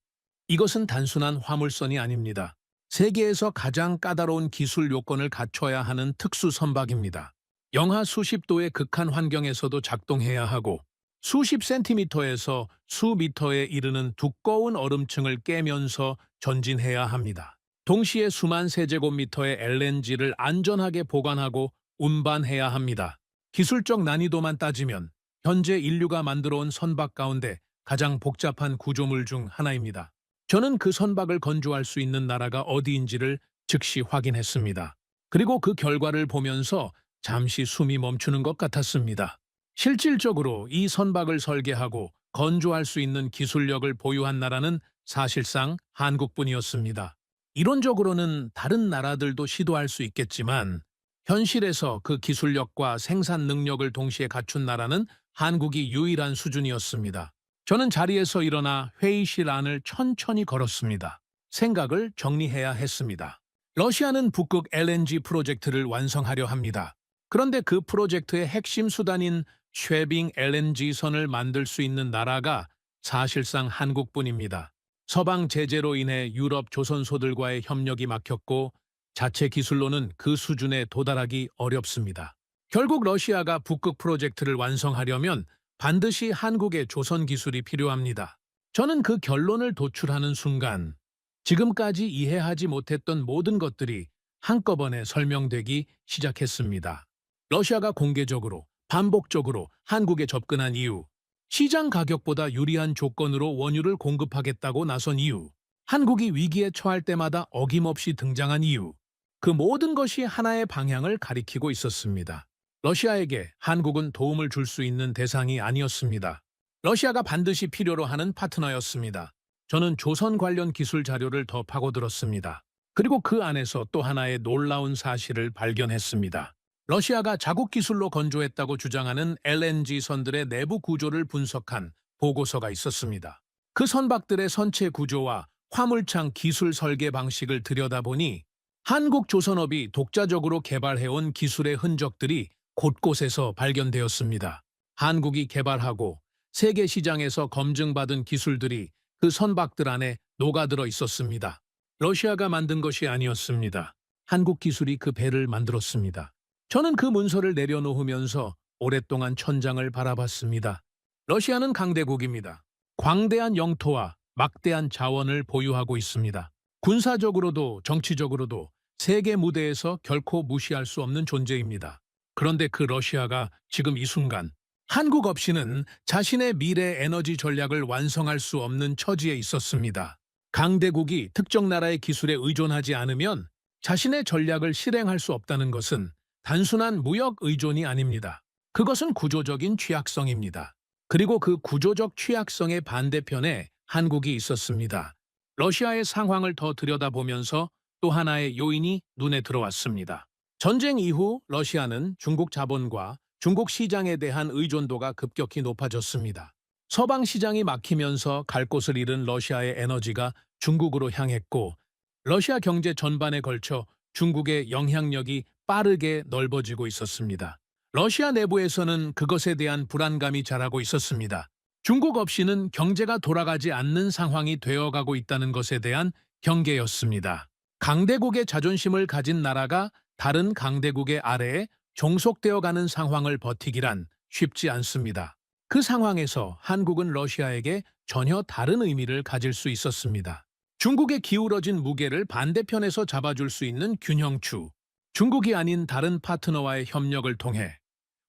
이것은 단순한 화물선이 아닙니다. 세계에서 가장 까다로운 기술 요건을 갖춰야 하는 특수 선박입니다. 영하 수십 도의 극한 환경에서도 작동해야 하고 수십 센티미터에서 수미터에 이르는 두꺼운 얼음층을 깨면서 전진해야 합니다. 동시에 수만 세제곱미터의 LNG를 안전하게 보관하고 운반해야 합니다. 기술적 난이도만 따지면 현재 인류가 만들어온 선박 가운데 가장 복잡한 구조물 중 하나입니다. 저는 그 선박을 건조할 수 있는 나라가 어디인지를 즉시 확인했습니다. 그리고 그 결과를 보면서 잠시 숨이 멈추는 것 같았습니다. 실질적으로 이 선박을 설계하고 건조할 수 있는 기술력을 보유한 나라는 사실상 한국뿐이었습니다. 이론적으로는 다른 나라들도 시도할 수 있겠지만 현실에서 그 기술력과 생산 능력을 동시에 갖춘 나라는 한국이 유일한 수준이었습니다. 저는 자리에서 일어나 회의실 안을 천천히 걸었습니다. 생각을 정리해야 했습니다. 러시아는 북극 LNG 프로젝트를 완성하려 합니다. 그런데 그 프로젝트의 핵심 수단인 쉐빙 LNG선을 만들 수 있는 나라가 사실상 한국뿐입니다. 서방 제재로 인해 유럽 조선소들과의 협력이 막혔고 자체 기술로는 그 수준에 도달하기 어렵습니다. 결국 러시아가 북극 프로젝트를 완성하려면 반드시 한국의 조선 기술이 필요합니다. 저는 그 결론을 도출하는 순간 지금까지 이해하지 못했던 모든 것들이 한꺼번에 설명되기 시작했습니다. 러시아가 공개적으로, 반복적으로 한국에 접근한 이유, 시장 가격보다 유리한 조건으로 원유를 공급하겠다고 나선 이유, 한국이 위기에 처할 때마다 어김없이 등장한 이유, 그 모든 것이 하나의 방향을 가리키고 있었습니다. 러시아에게 한국은 도움을 줄 수 있는 대상이 아니었습니다. 러시아가 반드시 필요로 하는 파트너였습니다. 저는 조선 관련 기술 자료를 더 파고들었습니다. 그리고 그 안에서 또 하나의 놀라운 사실을 발견했습니다. 러시아가 자국 기술로 건조했다고 주장하는 LNG 선들의 내부 구조를 분석한 보고서가 있었습니다. 그 선박들의 선체 구조와 화물창 기술 설계 방식을 들여다보니 한국 조선업이 독자적으로 개발해온 기술의 흔적들이 곳곳에서 발견되었습니다. 한국이 개발하고 세계 시장에서 검증받은 기술들이 그 선박들 안에 녹아들어 있었습니다. 러시아가 만든 것이 아니었습니다. 한국 기술이 그 배를 만들었습니다. 저는 그 문서를 내려놓으면서 오랫동안 천장을 바라봤습니다. 러시아는 강대국입니다. 광대한 영토와 막대한 자원을 보유하고 있습니다. 군사적으로도 정치적으로도 세계 무대에서 결코 무시할 수 없는 존재입니다. 그런데 그 러시아가 지금 이 순간 한국 없이는 자신의 미래 에너지 전략을 완성할 수 없는 처지에 있었습니다. 강대국이 특정 나라의 기술에 의존하지 않으면 자신의 전략을 실행할 수 없다는 것은 단순한 무역 의존이 아닙니다. 그것은 구조적인 취약성입니다. 그리고 그 구조적 취약성의 반대편에 한국이 있었습니다. 러시아의 상황을 더 들여다보면서 또 하나의 요인이 눈에 들어왔습니다. 전쟁 이후 러시아는 중국 자본과 중국 시장에 대한 의존도가 급격히 높아졌습니다. 서방 시장이 막히면서 갈 곳을 잃은 러시아의 에너지가 중국으로 향했고 러시아 경제 전반에 걸쳐 중국의 영향력이 빠르게 넓어지고 있었습니다. 러시아 내부에서는 그것에 대한 불안감이 자라고 있었습니다. 중국 없이는 경제가 돌아가지 않는 상황이 되어가고 있다는 것에 대한 경계였습니다. 강대국의 자존심을 가진 나라가 다른 강대국의 아래에 종속되어가는 상황을 버티기란 쉽지 않습니다. 그 상황에서 한국은 러시아에게 전혀 다른 의미를 가질 수 있었습니다. 중국의 기울어진 무게를 반대편에서 잡아줄 수 있는 균형추, 중국이 아닌 다른 파트너와의 협력을 통해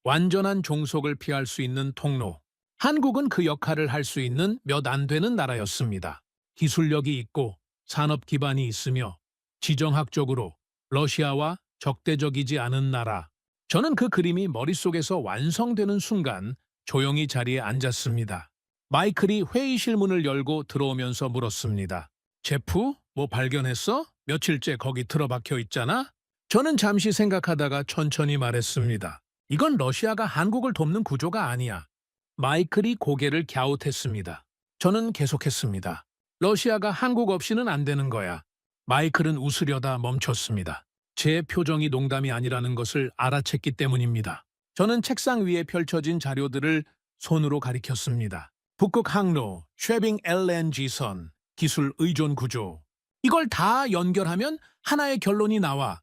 완전한 종속을 피할 수 있는 통로, 한국은 그 역할을 할 수 있는 몇 안 되는 나라였습니다. 기술력이 있고 산업 기반이 있으며 지정학적으로 러시아와 적대적이지 않은 나라. 저는 그 그림이 머릿속에서 완성되는 순간 조용히 자리에 앉았습니다. 마이클이 회의실 문을 열고 들어오면서 물었습니다. 제프, 뭐 발견했어? 며칠째 거기 틀어박혀 있잖아? 저는 잠시 생각하다가 천천히 말했습니다. 이건 러시아가 한국을 돕는 구조가 아니야. 마이클이 고개를 갸웃했습니다. 저는 계속했습니다. 러시아가 한국 없이는 안 되는 거야. 마이클은 웃으려다 멈췄습니다. 제 표정이 농담이 아니라는 것을 알아챘기 때문입니다. 저는 책상 위에 펼쳐진 자료들을 손으로 가리켰습니다. 북극 항로, 쉐빙 LNG선, 기술 의존 구조. 이걸 다 연결하면 하나의 결론이 나와.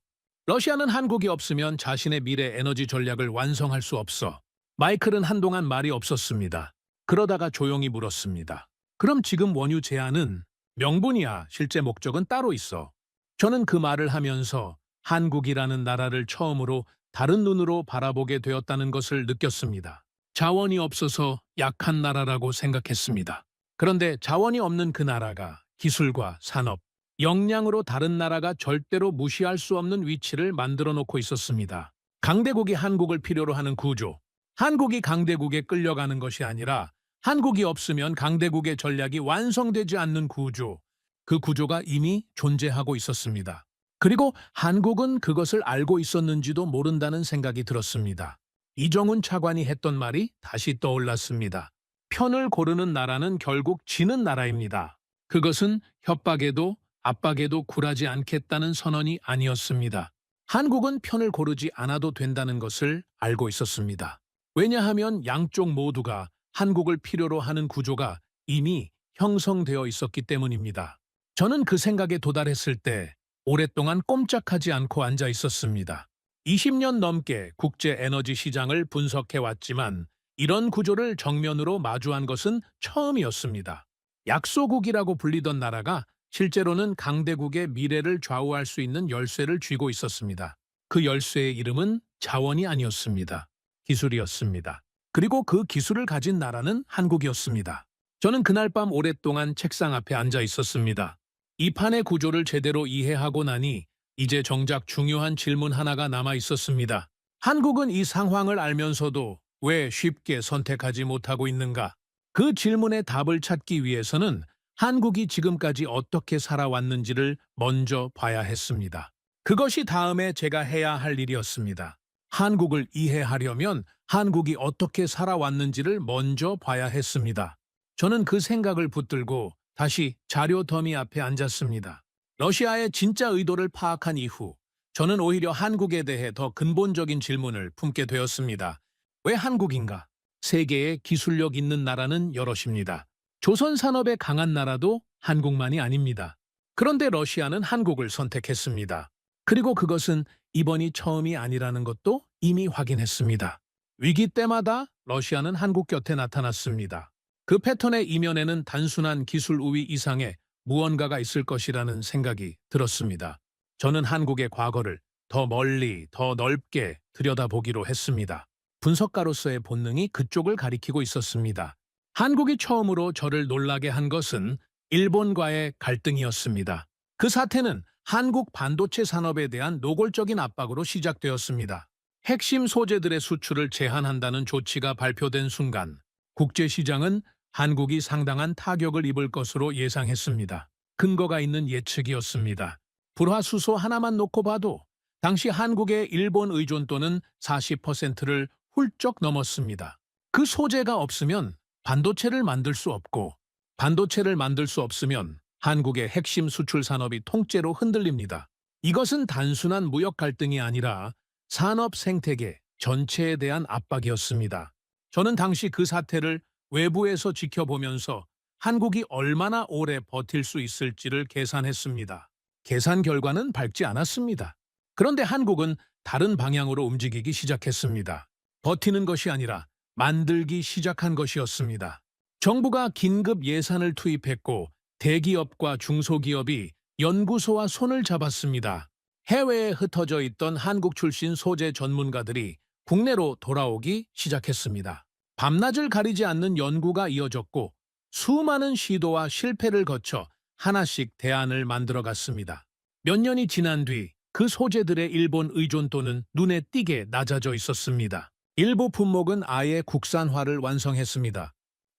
러시아는 한국이 없으면 자신의 미래 에너지 전략을 완성할 수 없어. 마이클은 한동안 말이 없었습니다. 그러다가 조용히 물었습니다. 그럼 지금 원유 제한은 명분이야, 실제 목적은 따로 있어. 저는 그 말을 하면서 한국이라는 나라를 처음으로 다른 눈으로 바라보게 되었다는 것을 느꼈습니다. 자원이 없어서 약한 나라라고 생각했습니다. 그런데 자원이 없는 그 나라가 기술과 산업, 역량으로 다른 나라가 절대로 무시할 수 없는 위치를 만들어 놓고 있었습니다. 강대국이 한국을 필요로 하는 구조. 한국이 강대국에 끌려가는 것이 아니라 한국이 없으면 강대국의 전략이 완성되지 않는 구조. 그 구조가 이미 존재하고 있었습니다. 그리고 한국은 그것을 알고 있었는지도 모른다는 생각이 들었습니다. 이정훈 차관이 했던 말이 다시 떠올랐습니다. 편을 고르는 나라는 결국 지는 나라입니다. 그것은 협박에도 압박에도 굴하지 않겠다는 선언이 아니었습니다. 한국은 편을 고르지 않아도 된다는 것을 알고 있었습니다. 왜냐하면 양쪽 모두가 한국을 필요로 하는 구조가 이미 형성되어 있었기 때문입니다. 저는 그 생각에 도달했을 때 오랫동안 꼼짝하지 않고 앉아 있었습니다. 20년 넘게 국제 에너지 시장을 분석해 왔지만 이런 구조를 정면으로 마주한 것은 처음이었습니다. 약소국이라고 불리던 나라가 실제로는 강대국의 미래를 좌우할 수 있는 열쇠를 쥐고 있었습니다. 그 열쇠의 이름은 자원이 아니었습니다. 기술이었습니다. 그리고 그 기술을 가진 나라는 한국이었습니다. 저는 그날 밤 오랫동안 책상 앞에 앉아 있었습니다. 이 판의 구조를 제대로 이해하고 나니 이제 정작 중요한 질문 하나가 남아 있었습니다. 한국은 이 상황을 알면서도 왜 쉽게 선택하지 못하고 있는가? 그 질문의 답을 찾기 위해서는 한국이 지금까지 어떻게 살아왔는지를 먼저 봐야 했습니다. 그것이 다음에 제가 해야 할 일이었습니다. 한국을 이해하려면 한국이 어떻게 살아왔는지를 먼저 봐야 했습니다. 저는 그 생각을 붙들고 다시 자료 더미 앞에 앉았습니다. 러시아의 진짜 의도를 파악한 이후 저는 오히려 한국에 대해 더 근본적인 질문을 품게 되었습니다. 왜 한국인가? 세계에 기술력 있는 나라는 여럿입니다. 조선 산업에 강한 나라도 한국만이 아닙니다. 그런데 러시아는 한국을 선택했습니다. 그리고 그것은 이번이 처음이 아니라는 것도 이미 확인했습니다. 위기 때마다 러시아는 한국 곁에 나타났습니다. 그 패턴의 이면에는 단순한 기술 우위 이상의 무언가가 있을 것이라는 생각이 들었습니다. 저는 한국의 과거를 더 멀리, 더 넓게 들여다보기로 했습니다. 분석가로서의 본능이 그쪽을 가리키고 있었습니다. 한국이 처음으로 저를 놀라게 한 것은 일본과의 갈등이었습니다. 그 사태는 한국 반도체 산업에 대한 노골적인 압박으로 시작되었습니다. 핵심 소재들의 수출을 제한한다는 조치가 발표된 순간 국제시장은 한국이 상당한 타격을 입을 것으로 예상했습니다. 근거가 있는 예측이었습니다. 불화수소 하나만 놓고 봐도 당시 한국의 일본 의존도는 40%를 훌쩍 넘었습니다. 그 소재가 없으면 반도체를 만들 수 없고 반도체를 만들 수 없으면 한국의 핵심 수출 산업이 통째로 흔들립니다. 이것은 단순한 무역 갈등이 아니라 산업 생태계 전체에 대한 압박이었습니다. 저는 당시 그 사태를 외부에서 지켜보면서 한국이 얼마나 오래 버틸 수 있을지를 계산했습니다. 계산 결과는 밝지 않았습니다. 그런데 한국은 다른 방향으로 움직이기 시작했습니다. 버티는 것이 아니라 만들기 시작한 것이었습니다. 정부가 긴급 예산을 투입했고 대기업과 중소기업이 연구소와 손을 잡았습니다. 해외에 흩어져 있던 한국 출신 소재 전문가들이 국내로 돌아오기 시작했습니다. 밤낮을 가리지 않는 연구가 이어졌고 수많은 시도와 실패를 거쳐 하나씩 대안을 만들어갔습니다. 몇 년이 지난 뒤 그 소재들의 일본 의존도는 눈에 띄게 낮아져 있었습니다. 일부 품목은 아예 국산화를 완성했습니다.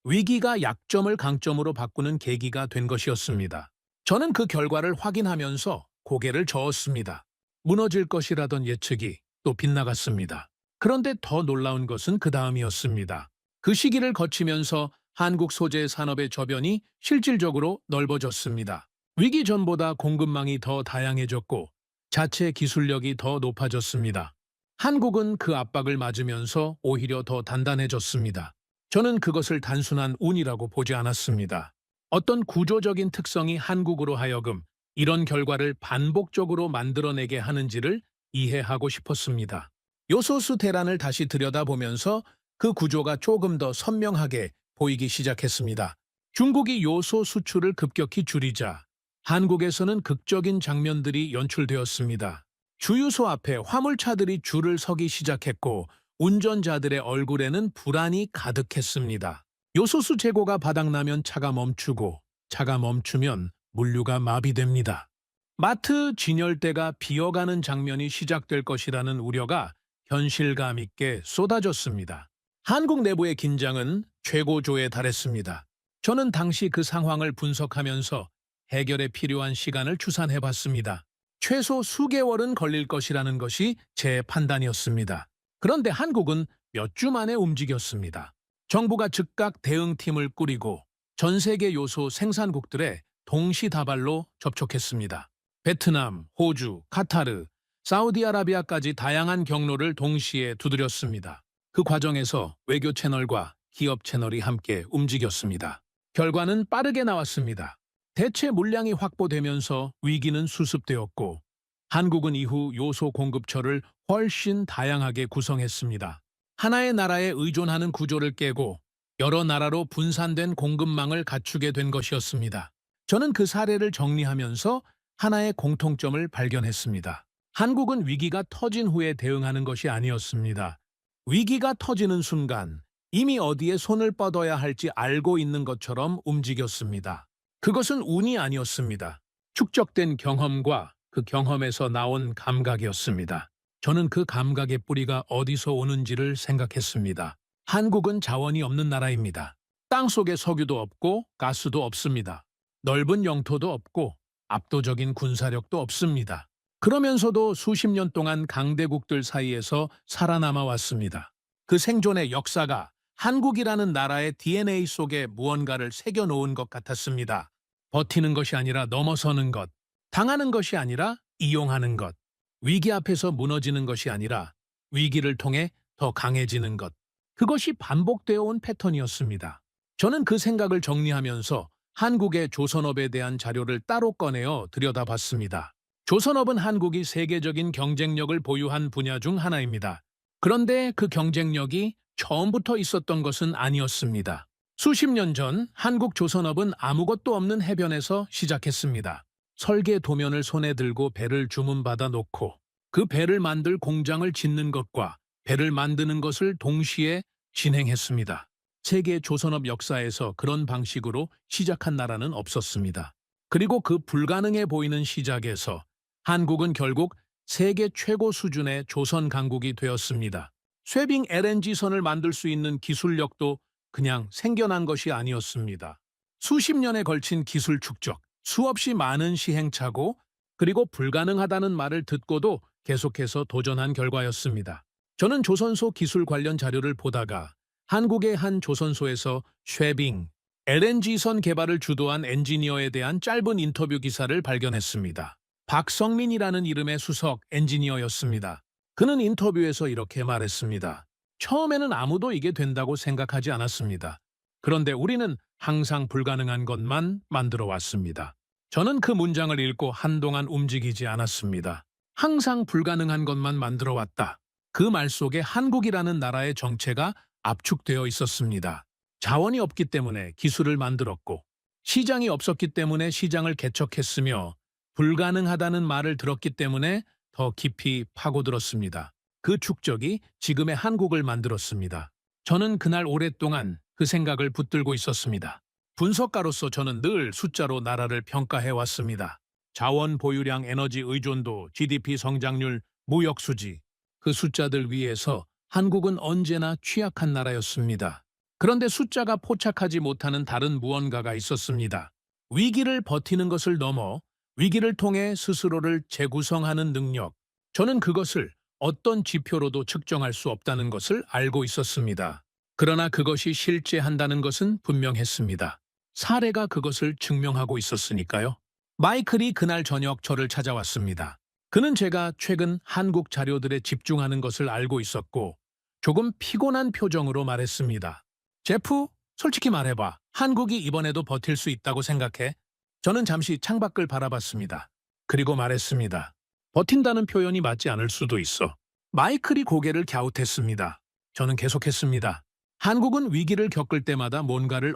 위기가 약점을 강점으로 바꾸는 계기가 된 것이었습니다. 저는 그 결과를 확인하면서 고개를 저었습니다. 무너질 것이라던 예측이 또 빗나갔습니다. 그런데 더 놀라운 것은 그 다음이었습니다. 그 시기를 거치면서 한국 소재 산업의 저변이 실질적으로 넓어졌습니다. 위기 전보다 공급망이 더 다양해졌고 자체 기술력이 더 높아졌습니다. 한국은 그 압박을 맞으면서 오히려 더 단단해졌습니다. 저는 그것을 단순한 운이라고 보지 않았습니다. 어떤 구조적인 특성이 한국으로 하여금 이런 결과를 반복적으로 만들어내게 하는지를 이해하고 싶었습니다. 요소수 대란을 다시 들여다보면서 그 구조가 조금 더 선명하게 보이기 시작했습니다. 중국이 요소 수출을 급격히 줄이자 한국에서는 극적인 장면들이 연출되었습니다. 주유소 앞에 화물차들이 줄을 서기 시작했고 운전자들의 얼굴에는 불안이 가득했습니다. 요소수 재고가 바닥나면 차가 멈추고 차가 멈추면 물류가 마비됩니다. 마트 진열대가 비어가는 장면이 시작될 것이라는 우려가 현실감 있게 쏟아졌습니다. 한국 내부의 긴장은 최고조에 달했습니다. 저는 당시 그 상황을 분석하면서 해결에 필요한 시간을 추산해봤습니다. 최소 수개월은 걸릴 것이라는 것이 제 판단이었습니다. 그런데 한국은 몇 주 만에 움직였습니다. 정부가 즉각 대응팀을 꾸리고 전 세계 요소 생산국들의 동시다발로 접촉했습니다. 베트남, 호주, 카타르, 사우디아라비아까지 다양한 경로를 동시에 두드렸습니다. 그 과정에서 외교 채널과 기업 채널이 함께 움직였습니다. 결과는 빠르게 나왔습니다. 대체 물량이 확보되면서 위기는 수습되었고 한국은 이후 요소 공급처를 훨씬 다양하게 구성했습니다. 하나의 나라에 의존하는 구조를 깨고 여러 나라로 분산된 공급망을 갖추게 된 것이었습니다. 저는 그 사례를 정리하면서 하나의 공통점을 발견했습니다. 한국은 위기가 터진 후에 대응하는 것이 아니었습니다. 위기가 터지는 순간 이미 어디에 손을 뻗어야 할지 알고 있는 것처럼 움직였습니다. 그것은 운이 아니었습니다. 축적된 경험과 그 경험에서 나온 감각이었습니다. 저는 그 감각의 뿌리가 어디서 오는지를 생각했습니다. 한국은 자원이 없는 나라입니다. 땅속에 석유도 없고 가스도 없습니다. 넓은 영토도 없고 압도적인 군사력도 없습니다. 그러면서도 수십 년 동안 강대국들 사이에서 살아남아 왔습니다. 그 생존의 역사가 한국이라는 나라의 DNA 속에 무언가를 새겨놓은 것 같았습니다. 버티는 것이 아니라 넘어서는 것, 당하는 것이 아니라 이용하는 것, 위기 앞에서 무너지는 것이 아니라 위기를 통해 더 강해지는 것, 그것이 반복되어 온 패턴이었습니다. 저는 그 생각을 정리하면서 한국의 조선업에 대한 자료를 따로 꺼내어 들여다봤습니다. 조선업은 한국이 세계적인 경쟁력을 보유한 분야 중 하나입니다. 그런데 그 경쟁력이 처음부터 있었던 것은 아니었습니다. 수십 년 전 한국 조선업은 아무것도 없는 해변에서 시작했습니다. 설계 도면을 손에 들고 배를 주문받아 놓고 그 배를 만들 공장을 짓는 것과 배를 만드는 것을 동시에 진행했습니다. 세계 조선업 역사에서 그런 방식으로 시작한 나라는 없었습니다. 그리고 그 불가능해 보이는 시작에서 한국은 결국 세계 최고 수준의 조선 강국이 되었습니다. 쇠빙 LNG선을 만들 수 있는 기술력도 그냥 생겨난 것이 아니었습니다. 수십 년에 걸친 기술 축적, 수없이 많은 시행착오, 그리고 불가능하다는 말을 듣고도 계속해서 도전한 결과였습니다. 저는 조선소 기술 관련 자료를 보다가 한국의 한 조선소에서 쇠빙, LNG선 개발을 주도한 엔지니어에 대한 짧은 인터뷰 기사를 발견했습니다. 박성민이라는 이름의 수석 엔지니어였습니다. 그는 인터뷰에서 이렇게 말했습니다. 처음에는 아무도 이게 된다고 생각하지 않았습니다. 그런데 우리는 항상 불가능한 것만 만들어 왔습니다. 저는 그 문장을 읽고 한동안 움직이지 않았습니다. 항상 불가능한 것만 만들어 왔다. 그 말 속에 한국이라는 나라의 정체가 압축되어 있었습니다. 자원이 없기 때문에 기술을 만들었고 시장이 없었기 때문에 시장을 개척했으며 불가능하다는 말을 들었기 때문에 더 깊이 파고들었습니다. 그 축적이 지금의 한국을 만들었습니다. 저는 그날 오랫동안 그 생각을 붙들고 있었습니다. 분석가로서 저는 늘 숫자로 나라를 평가해왔습니다. 자원 보유량, 에너지 의존도, GDP 성장률, 무역 수지, 그 숫자들 위에서 한국은 언제나 취약한 나라였습니다. 그런데 숫자가 포착하지 못하는 다른 무언가가 있었습니다. 위기를 버티는 것을 넘어 위기를 통해 스스로를 재구성하는 능력. 저는 그것을 어떤 지표로도 측정할 수 없다는 것을 알고 있었습니다. 그러나 그것이 실제 한다는 것은 분명했습니다. 사례가 그것을 증명하고 있었으니까요. 마이클이 그날 저녁 저를 찾아왔습니다. 그는 제가 최근 한국 자료들에 집중하는 것을 알고 있었고 조금 피곤한 표정으로 말했습니다. 제프, 솔직히 말해봐. 한국이 이번에도 버틸 수 있다고 생각해? 저는 잠시 창밖을 바라봤습니다. 그리고 말했습니다. 버틴다는 표현이 맞지 않을 수도 있어. 마이클이 고개를 갸웃했습니다. 저는 계속했습니다. 한국은 위기를 겪을 때마다 뭔가를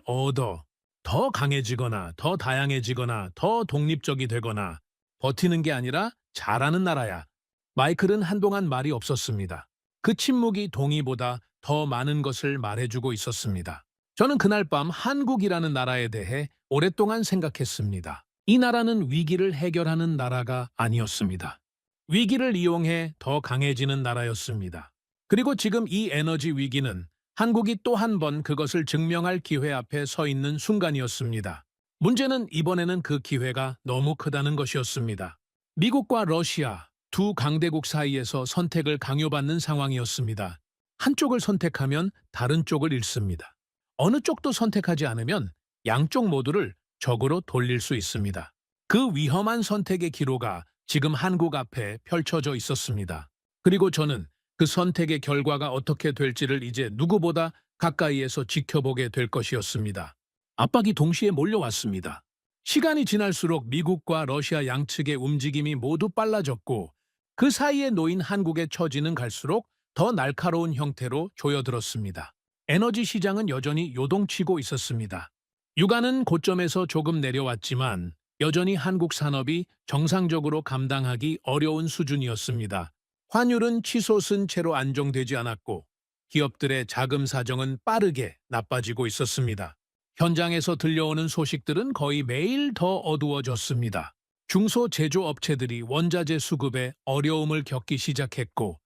더 강해지거나 더 다양해지거나 더 독립적이 되거나 버티는 게 아니라 잘하는 나라야. 마이클은 한동안 말이 없었습니다. 그 침묵이 동의보다 더 많은 것을 말해주고 있었습니다. 저는 그날 밤 한국이라는 나라에 대해 오랫동안 생각했습니다. 이 나라는 위기를 해결하는 나라가 아니었습니다. 위기를 이용해 더 강해지는 나라였습니다. 그리고 지금 이 에너지 위기는 한국이 또 한 번 그것을 증명할 기회 앞에 서 있는 순간이었습니다. 문제는 이번에는 그 기회가 너무 크다는 것이었습니다. 미국과 러시아, 두 강대국 사이에서 선택을 강요받는 상황이었습니다. 한쪽을 선택하면 다른 쪽을 잃습니다. 어느 쪽도 선택하지 않으면 양쪽 모두를 적으로 돌릴 수 있습니다. 그 위험한 선택의 기로가 지금 한국 앞에 펼쳐져 있었습니다. 그리고 저는 그 선택의 결과가 어떻게 될지를 이제 누구보다 가까이에서 지켜보게 될 것이었습니다. 압박이 동시에 몰려왔습니다. 시간이 지날수록 미국과 러시아 양측의 움직임이 모두 빨라졌고 그 사이에 놓인 한국의 처지는 갈수록 더 날카로운 형태로 조여들었습니다. 에너지 시장은 여전히 요동치고 있었습니다. 유가는 고점에서 조금 내려왔지만 여전히 한국 산업이 정상적으로 감당하기 어려운 수준이었습니다. 환율은 치솟은 채로 안정되지 않았고 기업들의 자금 사정은 빠르게 나빠지고 있었습니다. 현장에서 들려오는 소식들은 거의 매일 더 어두워졌습니다. 중소제조업체들이 원자재 수급에 어려움을 겪기 시작했고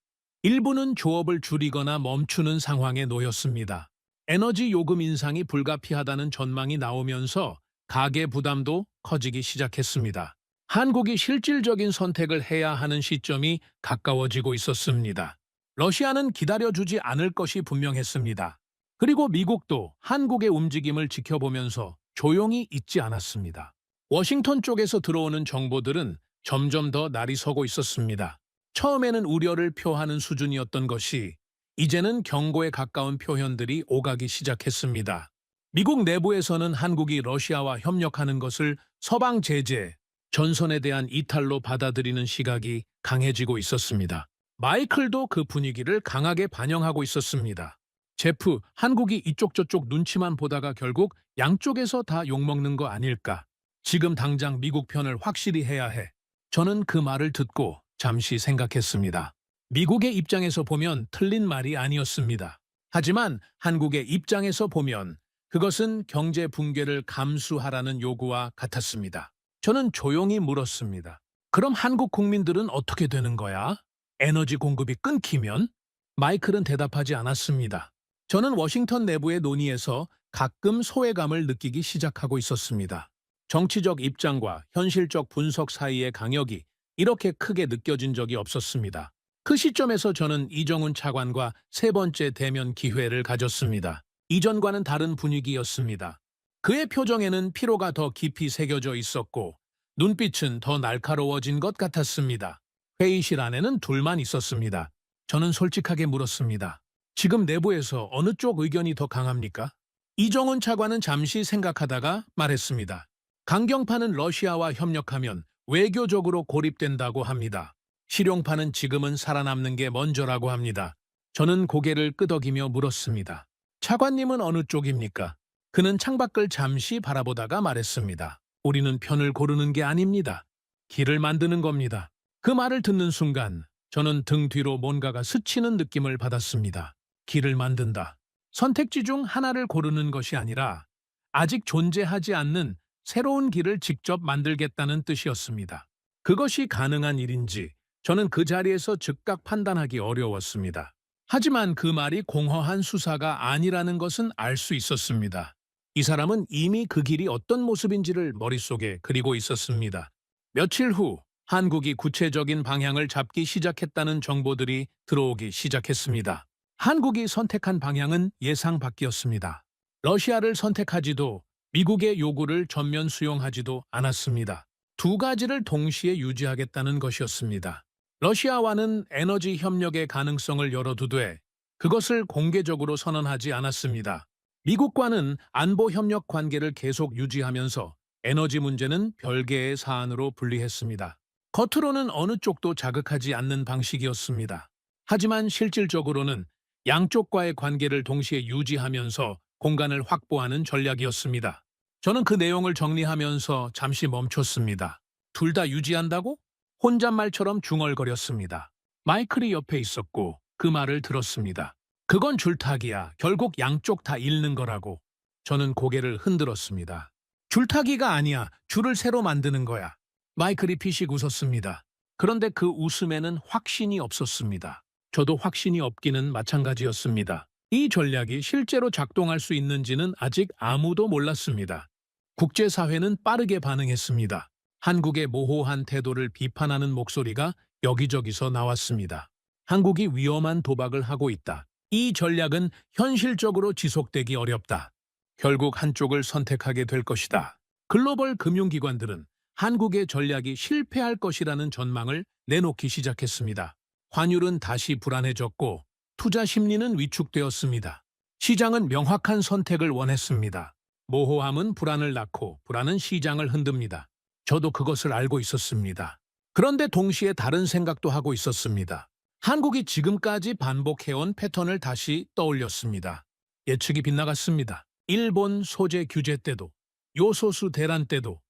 일부는 조업을 줄이거나 멈추는 상황에 놓였습니다. 에너지 요금 인상이 불가피하다는 전망이 나오면서 가계 부담도 커지기 시작했습니다. 한국이 실질적인 선택을 해야 하는 시점이 가까워지고 있었습니다. 러시아는 기다려주지 않을 것이 분명했습니다. 그리고 미국도 한국의 움직임을 지켜보면서 조용히 있지 않았습니다. 워싱턴 쪽에서 들어오는 정보들은 점점 더 날이 서고 있었습니다. 처음에는 우려를 표하는 수준이었던 것이 이제는 경고에 가까운 표현들이 오가기 시작했습니다. 미국 내부에서는 한국이 러시아와 협력하는 것을 서방 제재, 전선에 대한 이탈로 받아들이는 시각이 강해지고 있었습니다. 마이클도 그 분위기를 강하게 반영하고 있었습니다. 제프, 한국이 이쪽 저쪽 눈치만 보다가 결국 양쪽에서 다 욕먹는 거 아닐까? 지금 당장 미국 편을 확실히 해야 해. 저는 그 말을 듣고 잠시 생각했습니다. 미국의 입장에서 보면 틀린 말이 아니었습니다. 하지만 한국의 입장에서 보면 그것은 경제 붕괴를 감수하라는 요구와 같았습니다. 저는 조용히 물었습니다. 그럼 한국 국민들은 어떻게 되는 거야? 에너지 공급이 끊기면? 마이클은 대답하지 않았습니다. 저는 워싱턴 내부의 논의에서 가끔 소외감을 느끼기 시작하고 있었습니다. 정치적 입장과 현실적 분석 사이의 간격이 이렇게 크게 느껴진 적이 없었습니다. 그 시점에서 저는 이정훈 차관과 세 번째 대면 기회를 가졌습니다. 이전과는 다른 분위기였습니다. 그의 표정에는 피로가 더 깊이 새겨져 있었고 눈빛은 더 날카로워진 것 같았습니다. 회의실 안에는 둘만 있었습니다. 저는 솔직하게 물었습니다. 지금 내부에서 어느 쪽 의견이 더 강합니까? 이정훈 차관은 잠시 생각하다가 말했습니다. 강경파는 러시아와 협력하면 외교적으로 고립된다고 합니다. 실용파는 지금은 살아남는 게 먼저라고 합니다. 저는 고개를 끄덕이며 물었습니다. 차관님은 어느 쪽입니까? 그는 창밖을 잠시 바라보다가 말했습니다. 우리는 편을 고르는 게 아닙니다. 길을 만드는 겁니다. 그 말을 듣는 순간 저는 등 뒤로 뭔가가 스치는 느낌을 받았습니다. 길을 만든다. 선택지 중 하나를 고르는 것이 아니라 아직 존재하지 않는 새로운 길을 직접 만들겠다는 뜻이었습니다. 그것이 가능한 일인지 저는 그 자리에서 즉각 판단하기 어려웠습니다. 하지만 그 말이 공허한 수사가 아니라는 것은 알 수 있었습니다. 이 사람은 이미 그 길이 어떤 모습인지를 머릿속에 그리고 있었습니다. 며칠 후 한국이 구체적인 방향을 잡기 시작했다는 정보들이 들어오기 시작했습니다. 한국이 선택한 방향은 예상 밖이었습니다. 러시아를 선택하지도 미국의 요구를 전면 수용하지도 않았습니다. 두 가지를 동시에 유지하겠다는 것이었습니다. 러시아와는 에너지 협력의 가능성을 열어두되 그것을 공개적으로 선언하지 않았습니다. 미국과는 안보 협력 관계를 계속 유지하면서 에너지 문제는 별개의 사안으로 분리했습니다. 겉으로는 어느 쪽도 자극하지 않는 방식이었습니다. 하지만 실질적으로는 양쪽과의 관계를 동시에 유지하면서 공간을 확보하는 전략이었습니다. 저는 그 내용을 정리하면서 잠시 멈췄습니다. 둘 다 유지한다고? 혼잣말처럼 중얼거렸습니다. 마이클이 옆에 있었고 그 말을 들었습니다. 그건 줄타기야. 결국 양쪽 다 잃는 거라고. 저는 고개를 흔들었습니다. 줄타기가 아니야. 줄을 새로 만드는 거야. 마이클이 피식 웃었습니다. 그런데 그 웃음에는 확신이 없었습니다. 저도 확신이 없기는 마찬가지였습니다. 이 전략이 실제로 작동할 수 있는지는 아직 아무도 몰랐습니다. 국제사회는 빠르게 반응했습니다. 한국의 모호한 태도를 비판하는 목소리가 여기저기서 나왔습니다. 한국이 위험한 도박을 하고 있다. 이 전략은 현실적으로 지속되기 어렵다. 결국 한쪽을 선택하게 될 것이다. 글로벌 금융기관들은 한국의 전략이 실패할 것이라는 전망을 내놓기 시작했습니다. 환율은 다시 불안해졌고 투자 심리는 위축되었습니다. 시장은 명확한 선택을 원했습니다. 모호함은 불안을 낳고 불안은 시장을 흔듭니다. 저도 그것을 알고 있었습니다. 그런데 동시에 다른 생각도 하고 있었습니다. 한국이 지금까지 반복해온 패턴을 다시 떠올렸습니다. 예측이 빗나갔습니다. 일본 소재 규제 때도, 요소수 대란 때도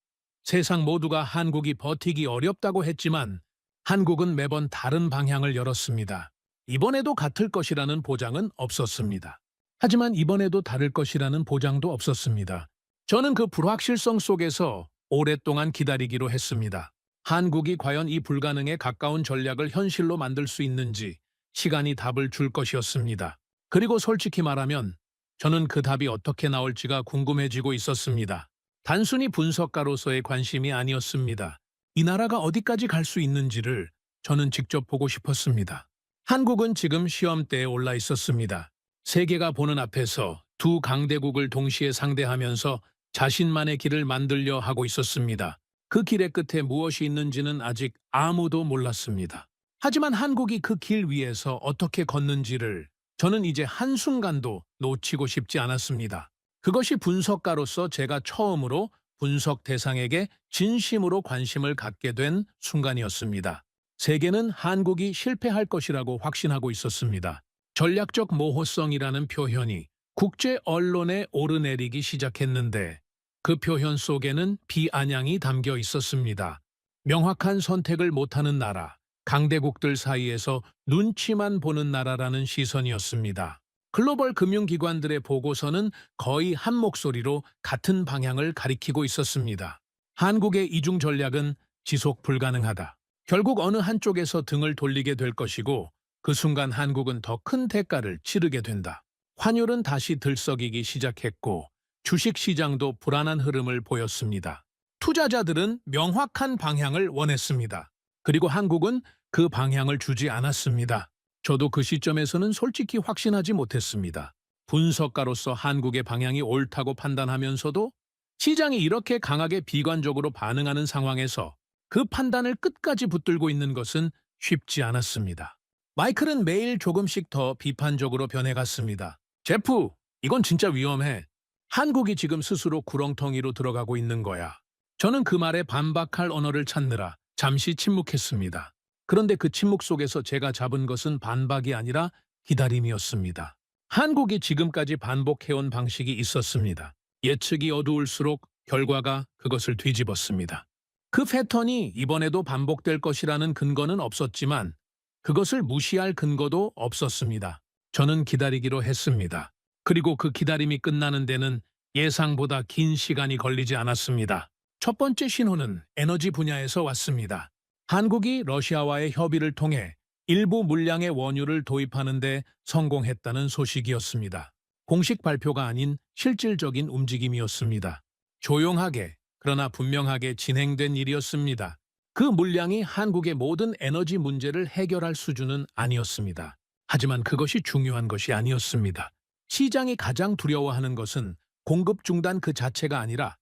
세상 모두가 한국이 버티기 어렵다고 했지만 한국은 매번 다른 방향을 열었습니다. 이번에도 같을 것이라는 보장은 없었습니다. 하지만 이번에도 다를 것이라는 보장도 없었습니다. 저는 그 불확실성 속에서 오랫동안 기다리기로 했습니다. 한국이 과연 이 불가능에 가까운 전략을 현실로 만들 수 있는지 시간이 답을 줄 것이었습니다. 그리고 솔직히 말하면 저는 그 답이 어떻게 나올지가 궁금해지고 있었습니다. 단순히 분석가로서의 관심이 아니었습니다. 이 나라가 어디까지 갈 수 있는지를 저는 직접 보고 싶었습니다. 한국은 지금 시험대에 올라 있었습니다. 세계가 보는 앞에서 두 강대국을 동시에 상대하면서 자신만의 길을 만들려 하고 있었습니다. 그 길의 끝에 무엇이 있는지는 아직 아무도 몰랐습니다. 하지만 한국이 그 길 위에서 어떻게 걷는지를 저는 이제 한순간도 놓치고 싶지 않았습니다. 그것이 분석가로서 제가 처음으로 분석 대상에게 진심으로 관심을 갖게 된 순간이었습니다. 세계는 한국이 실패할 것이라고 확신하고 있었습니다. 전략적 모호성이라는 표현이 국제 언론에 오르내리기 시작했는데 그 표현 속에는 비아냥이 담겨 있었습니다. 명확한 선택을 못하는 나라, 강대국들 사이에서 눈치만 보는 나라라는 시선이었습니다. 글로벌 금융기관들의 보고서는 거의 한 목소리로 같은 방향을 가리키고 있었습니다. 한국의 이중 전략은 지속 불가능하다. 결국 어느 한쪽에서 등을 돌리게 될 것이고 그 순간 한국은 더 큰 대가를 치르게 된다. 환율은 다시 들썩이기 시작했고 주식시장도 불안한 흐름을 보였습니다. 투자자들은 명확한 방향을 원했습니다. 그리고 한국은 그 방향을 주지 않았습니다. 저도 그 시점에서는 솔직히 확신하지 못했습니다. 분석가로서 한국의 방향이 옳다고 판단하면서도 시장이 이렇게 강하게 비관적으로 반응하는 상황에서 그 판단을 끝까지 붙들고 있는 것은 쉽지 않았습니다. 마이클은 매일 조금씩 더 비판적으로 변해갔습니다. 제프, 이건 진짜 위험해. 한국이 지금 스스로 구렁텅이로 들어가고 있는 거야. 저는 그 말에 반박할 언어를 찾느라 잠시 침묵했습니다. 그런데 그 침묵 속에서 제가 잡은 것은 반박이 아니라 기다림이었습니다. 한국이 지금까지 반복해온 방식이 있었습니다. 예측이 어두울수록 결과가 그것을 뒤집었습니다. 그 패턴이 이번에도 반복될 것이라는 근거는 없었지만 그것을 무시할 근거도 없었습니다. 저는 기다리기로 했습니다. 그리고 그 기다림이 끝나는 데는 예상보다 긴 시간이 걸리지 않았습니다. 첫 번째 신호는 에너지 분야에서 왔습니다. 한국이 러시아와의 협의를 통해 일부 물량의 원유를 도입하는 데 성공했다는 소식이었습니다. 공식 발표가 아닌 실질적인 움직임이었습니다. 조용하게 그러나 분명하게 진행된 일이었습니다. 그 물량이 한국의 모든 에너지 문제를 해결할 수준은 아니었습니다. 하지만 그것이 중요한 것이 아니었습니다. 시장이 가장 두려워하는 것은 공급 중단 그 자체가 아니라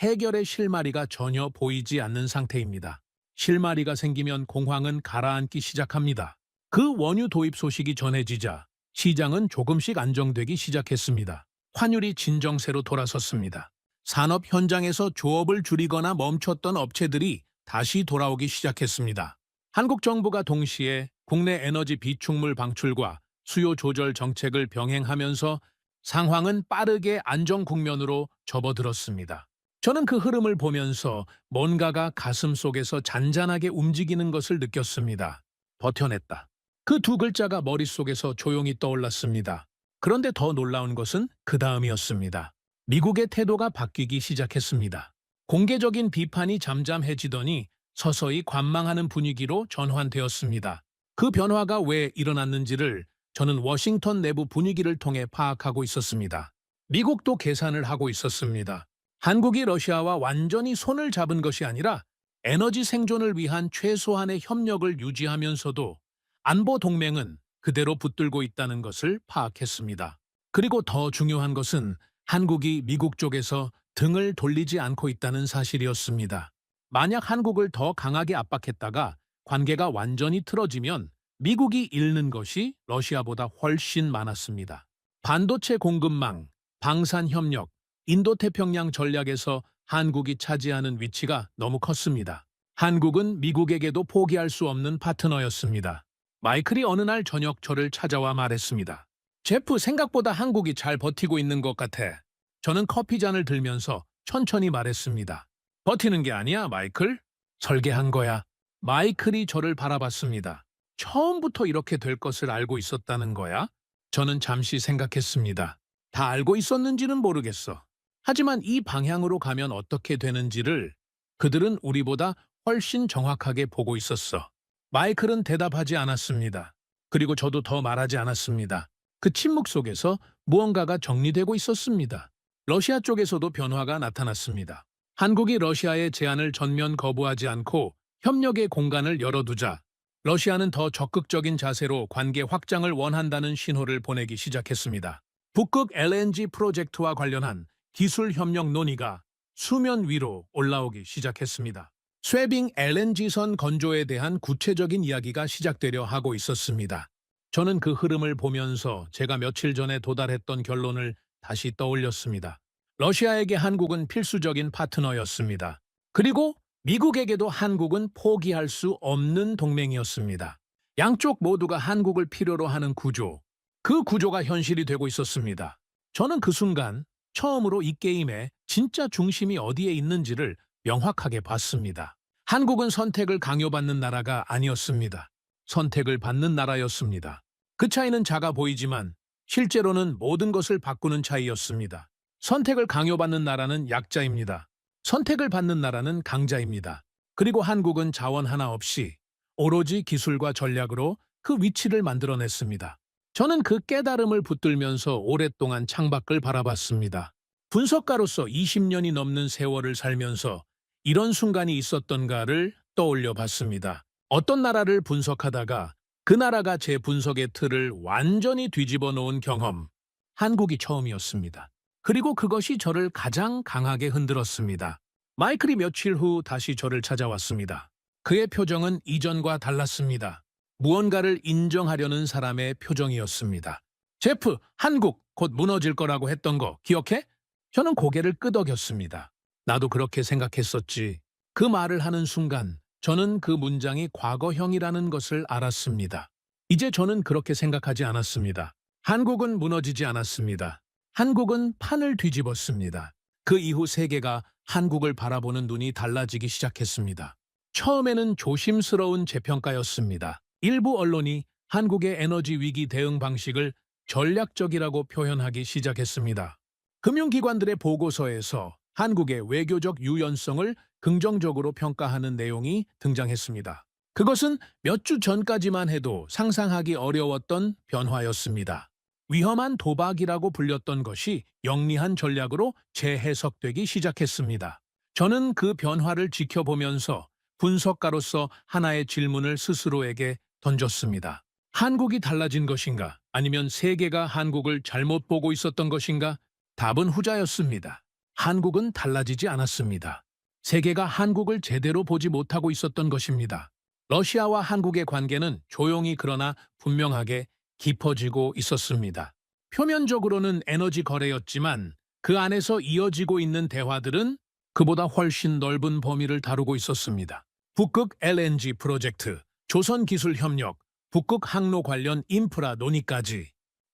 해결의 실마리가 전혀 보이지 않는 상태입니다. 실마리가 생기면 공황은 가라앉기 시작합니다. 그 원유 도입 소식이 전해지자 시장은 조금씩 안정되기 시작했습니다. 환율이 진정세로 돌아섰습니다. 산업 현장에서 조업을 줄이거나 멈췄던 업체들이 다시 돌아오기 시작했습니다. 한국 정부가 동시에 국내 에너지 비축물 방출과 수요 조절 정책을 병행하면서 상황은 빠르게 안정 국면으로 접어들었습니다. 저는 그 흐름을 보면서 뭔가가 가슴 속에서 잔잔하게 움직이는 것을 느꼈습니다. 버텨냈다. 그 두 글자가 머릿속에서 조용히 떠올랐습니다. 그런데 더 놀라운 것은 그 다음이었습니다. 미국의 태도가 바뀌기 시작했습니다. 공개적인 비판이 잠잠해지더니 서서히 관망하는 분위기로 전환되었습니다. 그 변화가 왜 일어났는지를 저는 워싱턴 내부 분위기를 통해 파악하고 있었습니다. 미국도 계산을 하고 있었습니다. 한국이 러시아와 완전히 손을 잡은 것이 아니라 에너지 생존을 위한 최소한의 협력을 유지하면서도 안보 동맹은 그대로 붙들고 있다는 것을 파악했습니다. 그리고 더 중요한 것은 한국이 미국 쪽에서 등을 돌리지 않고 있다는 사실이었습니다. 만약 한국을 더 강하게 압박했다가 관계가 완전히 틀어지면 미국이 잃는 것이 러시아보다 훨씬 많았습니다. 반도체 공급망, 방산협력, 인도태평양 전략에서 한국이 차지하는 위치가 너무 컸습니다. 한국은 미국에게도 포기할 수 없는 파트너였습니다. 마이클이 어느 날 저녁 저를 찾아와 말했습니다. 제프, 생각보다 한국이 잘 버티고 있는 것 같아. 저는 커피잔을 들면서 천천히 말했습니다. 버티는 게 아니야, 마이클. 설계한 거야. 마이클이 저를 바라봤습니다. 처음부터 이렇게 될 것을 알고 있었다는 거야? 저는 잠시 생각했습니다. 다 알고 있었는지는 모르겠어. 하지만 이 방향으로 가면 어떻게 되는지를 그들은 우리보다 훨씬 정확하게 보고 있었어. 마이클은 대답하지 않았습니다. 그리고 저도 더 말하지 않았습니다. 그 침묵 속에서 무언가가 정리되고 있었습니다. 러시아 쪽에서도 변화가 나타났습니다. 한국이 러시아의 제안을 전면 거부하지 않고 협력의 공간을 열어두자 러시아는 더 적극적인 자세로 관계 확장을 원한다는 신호를 보내기 시작했습니다. 북극 LNG 프로젝트와 관련한 기술 협력 논의가 수면 위로 올라오기 시작했습니다. 쇠빙 LNG선 건조에 대한 구체적인 이야기가 시작되려 하고 있었습니다. 저는 그 흐름을 보면서 제가 며칠 전에 도달했던 결론을 다시 떠올렸습니다. 러시아에게 한국은 필수적인 파트너였습니다. 그리고 미국에게도 한국은 포기할 수 없는 동맹이었습니다. 양쪽 모두가 한국을 필요로 하는 구조, 그 구조가 현실이 되고 있었습니다. 저는 그 순간 처음으로 이 게임의 진짜 중심이 어디에 있는지를 명확하게 봤습니다. 한국은 선택을 강요받는 나라가 아니었습니다. 선택을 받는 나라였습니다. 그 차이는 작아 보이지만 실제로는 모든 것을 바꾸는 차이였습니다. 선택을 강요받는 나라는 약자입니다. 선택을 받는 나라는 강자입니다. 그리고 한국은 자원 하나 없이 오로지 기술과 전략으로 그 위치를 만들어냈습니다. 저는 그 깨달음을 붙들면서 오랫동안 창밖을 바라봤습니다. 분석가로서 20년이 넘는 세월을 살면서 이런 순간이 있었던가를 떠올려 봤습니다. 어떤 나라를 분석하다가 그 나라가 제 분석의 틀을 완전히 뒤집어 놓은 경험, 한국이 처음이었습니다. 그리고 그것이 저를 가장 강하게 흔들었습니다. 마이클이 며칠 후 다시 저를 찾아왔습니다. 그의 표정은 이전과 달랐습니다. 무언가를 인정하려는 사람의 표정이었습니다. 제프, 한국 곧 무너질 거라고 했던 거 기억해? 저는 고개를 끄덕였습니다. 나도 그렇게 생각했었지. 그 말을 하는 순간 저는 그 문장이 과거형이라는 것을 알았습니다. 이제 저는 그렇게 생각하지 않았습니다. 한국은 무너지지 않았습니다. 한국은 판을 뒤집었습니다. 그 이후 세계가 한국을 바라보는 눈이 달라지기 시작했습니다. 처음에는 조심스러운 재평가였습니다. 일부 언론이 한국의 에너지 위기 대응 방식을 전략적이라고 표현하기 시작했습니다. 금융기관들의 보고서에서 한국의 외교적 유연성을 긍정적으로 평가하는 내용이 등장했습니다. 그것은 몇 주 전까지만 해도 상상하기 어려웠던 변화였습니다. 위험한 도박이라고 불렸던 것이 영리한 전략으로 재해석되기 시작했습니다. 저는 그 변화를 지켜보면서 분석가로서 하나의 질문을 스스로에게 던졌습니다. 한국이 달라진 것인가? 아니면 세계가 한국을 잘못 보고 있었던 것인가? 답은 후자였습니다. 한국은 달라지지 않았습니다. 세계가 한국을 제대로 보지 못하고 있었던 것입니다. 러시아와 한국의 관계는 조용히 그러나 분명하게 깊어지고 있었습니다. 표면적으로는 에너지 거래였지만 그 안에서 이어지고 있는 대화들은 그보다 훨씬 넓은 범위를 다루고 있었습니다. 북극 LNG 프로젝트, 조선기술협력, 북극 항로 관련 인프라 논의까지.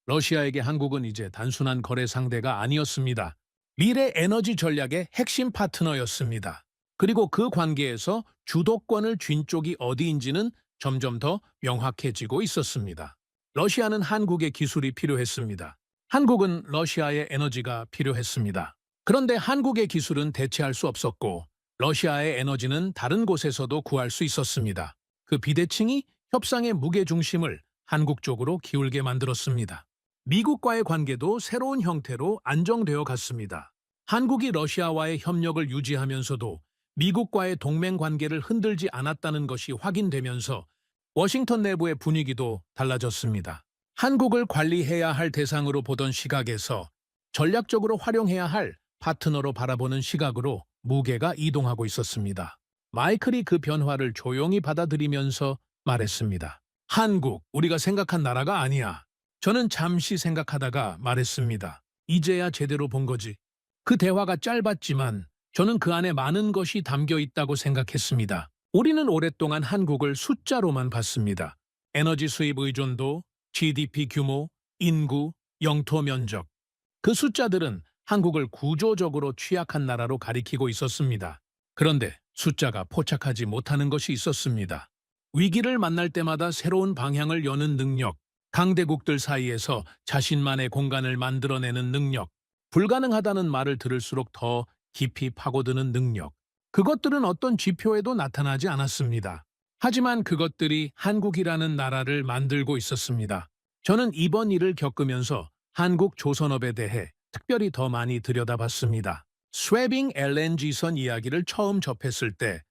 러시아에게 한국은 이제 단순한 거래 상대가 아니었습니다. 미래 에너지 전략의 핵심 파트너였습니다. 그리고 그 관계에서 주도권을 쥔 쪽이 어디인지는 점점 더 명확해지고 있었습니다. 러시아는 한국의 기술이 필요했습니다. 한국은 러시아의 에너지가 필요했습니다. 그런데 한국의 기술은 대체할 수 없었고 러시아의 에너지는 다른 곳에서도 구할 수 있었습니다. 그 비대칭이 협상의 무게중심을 한국 쪽으로 기울게 만들었습니다. 미국과의 관계도 새로운 형태로 안정되어 갔습니다. 한국이 러시아와의 협력을 유지하면서도 미국과의 동맹 관계를 흔들지 않았다는 것이 확인되면서 워싱턴 내부의 분위기도 달라졌습니다. 한국을 관리해야 할 대상으로 보던 시각에서 전략적으로 활용해야 할 파트너로 바라보는 시각으로 무게가 이동하고 있었습니다. 마이클이 그 변화를 조용히 받아들이면서 말했습니다. 한국, 우리가 생각한 나라가 아니야. 저는 잠시 생각하다가 말했습니다. 이제야 제대로 본 거지. 그 대화가 짧았지만 저는 그 안에 많은 것이 담겨 있다고 생각했습니다. 우리는 오랫동안 한국을 숫자로만 봤습니다. 에너지 수입 의존도, GDP 규모, 인구, 영토 면적. 그 숫자들은 한국을 구조적으로 취약한 나라로 가리키고 있었습니다. 그런데 숫자가 포착하지 못하는 것이 있었습니다. 위기를 만날 때마다 새로운 방향을 여는 능력, 강대국들 사이에서 자신만의 공간을 만들어내는 능력, 불가능하다는 말을 들을수록 더 깊이 파고드는 능력. 그것들은 어떤 지표에도 나타나지 않았습니다. 하지만 그것들이 한국이라는 나라를 만들고 있었습니다. 저는 이번 일을 겪으면서 한국 조선업에 대해 특별히 더 많이 들여다봤습니다. 스웨빙 LNG선 이야기를 처음 접했을 때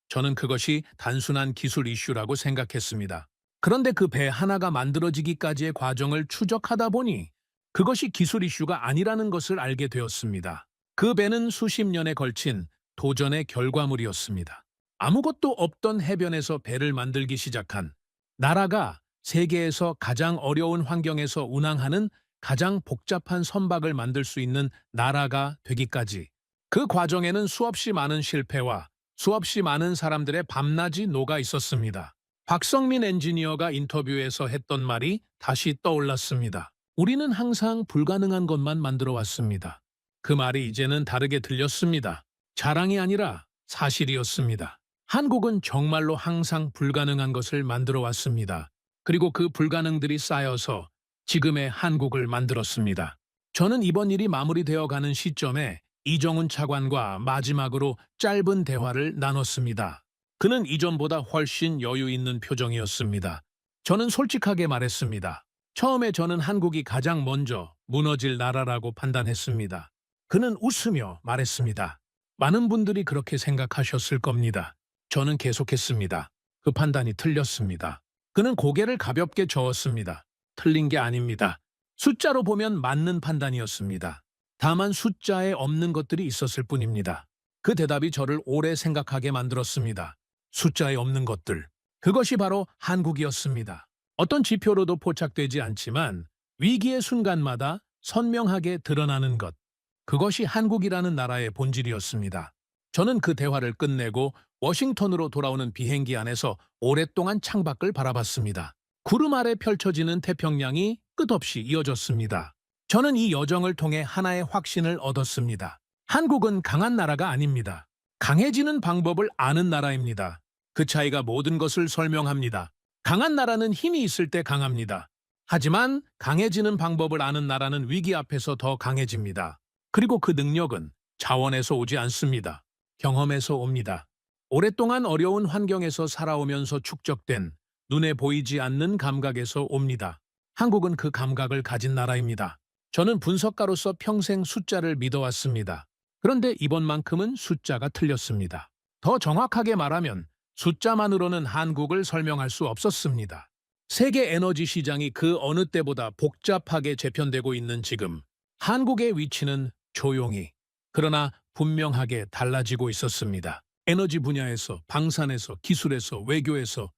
저는 그것이 단순한 기술 이슈라고 생각했습니다. 그런데 그 배 하나가 만들어지기까지의 과정을 추적하다 보니 그것이 기술 이슈가 아니라는 것을 알게 되었습니다. 그 배는 수십 년에 걸친 도전의 결과물이었습니다. 아무것도 없던 해변에서 배를 만들기 시작한 나라가 세계에서 가장 어려운 환경에서 운항하는 가장 복잡한 선박을 만들 수 있는 나라가 되기까지 그 과정에는 수없이 많은 실패와 수없이 많은 사람들의 밤낮이 녹아 있었습니다. 박성민 엔지니어가 인터뷰에서 했던 말이 다시 떠올랐습니다. 우리는 항상 불가능한 것만 만들어 왔습니다. 그 말이 이제는 다르게 들렸습니다. 자랑이 아니라 사실이었습니다. 한국은 정말로 항상 불가능한 것을 만들어 왔습니다. 그리고 그 불가능들이 쌓여서 지금의 한국을 만들었습니다. 저는 이번 일이 마무리되어 가는 시점에 이정훈 차관과 마지막으로 짧은 대화를 나눴습니다. 그는 이전보다 훨씬 여유 있는 표정이었습니다. 저는 솔직하게 말했습니다. 처음에 저는 한국이 가장 먼저 무너질 나라라고 판단했습니다. 그는 웃으며 말했습니다. 많은 분들이 그렇게 생각하셨을 겁니다. 저는 계속했습니다. 그 판단이 틀렸습니다. 그는 고개를 가볍게 저었습니다. 틀린 게 아닙니다. 숫자로 보면 맞는 판단이었습니다. 다만 숫자에 없는 것들이 있었을 뿐입니다. 그 대답이 저를 오래 생각하게 만들었습니다. 숫자에 없는 것들. 그것이 바로 한국이었습니다. 어떤 지표로도 포착되지 않지만 위기의 순간마다 선명하게 드러나는 것. 그것이 한국이라는 나라의 본질이었습니다. 저는 그 대화를 끝내고 워싱턴으로 돌아오는 비행기 안에서 오랫동안 창밖을 바라봤습니다. 구름 아래 펼쳐지는 태평양이 끝없이 이어졌습니다. 저는 이 여정을 통해 하나의 확신을 얻었습니다. 한국은 강한 나라가 아닙니다. 강해지는 방법을 아는 나라입니다. 그 차이가 모든 것을 설명합니다. 강한 나라는 힘이 있을 때 강합니다. 하지만 강해지는 방법을 아는 나라는 위기 앞에서 더 강해집니다. 그리고 그 능력은 자원에서 오지 않습니다. 경험에서 옵니다. 오랫동안 어려운 환경에서 살아오면서 축적된 눈에 보이지 않는 감각에서 옵니다. 한국은 그 감각을 가진 나라입니다. 저는 분석가로서 평생 숫자를 믿어왔습니다. 그런데 이번만큼은 숫자가 틀렸습니다. 더 정확하게 말하면 숫자만으로는 한국을 설명할 수 없었습니다. 세계 에너지 시장이 그 어느 때보다 복잡하게 재편되고 있는 지금, 한국의 위치는 조용히, 그러나 분명하게 달라지고 있었습니다. 에너지 분야에서, 방산에서, 기술에서, 외교에서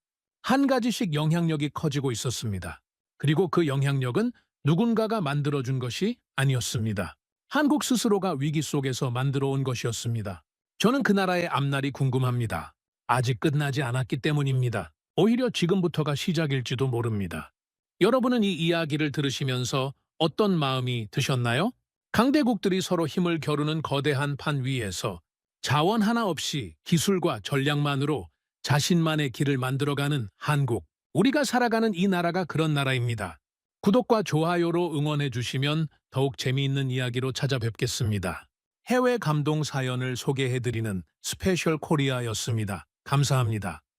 한 가지씩 영향력이 커지고 있었습니다. 그리고 그 영향력은 누군가가 만들어준 것이 아니었습니다. 한국 스스로가 위기 속에서 만들어 온 것이었습니다. 저는 그 나라의 앞날이 궁금합니다. 아직 끝나지 않았기 때문입니다. 오히려 지금부터가 시작일지도 모릅니다. 여러분은 이 이야기를 들으시면서 어떤 마음이 드셨나요? 강대국들이 서로 힘을 겨루는 거대한 판 위에서 자원 하나 없이 기술과 전략만으로 자신만의 길을 만들어가는 한국. 우리가 살아가는 이 나라가 그런 나라입니다. 구독과 좋아요로 응원해 주시면 더욱 재미있는 이야기로 찾아뵙겠습니다. 해외 감동 사연을 소개해드리는 스페셜 코리아였습니다. 감사합니다.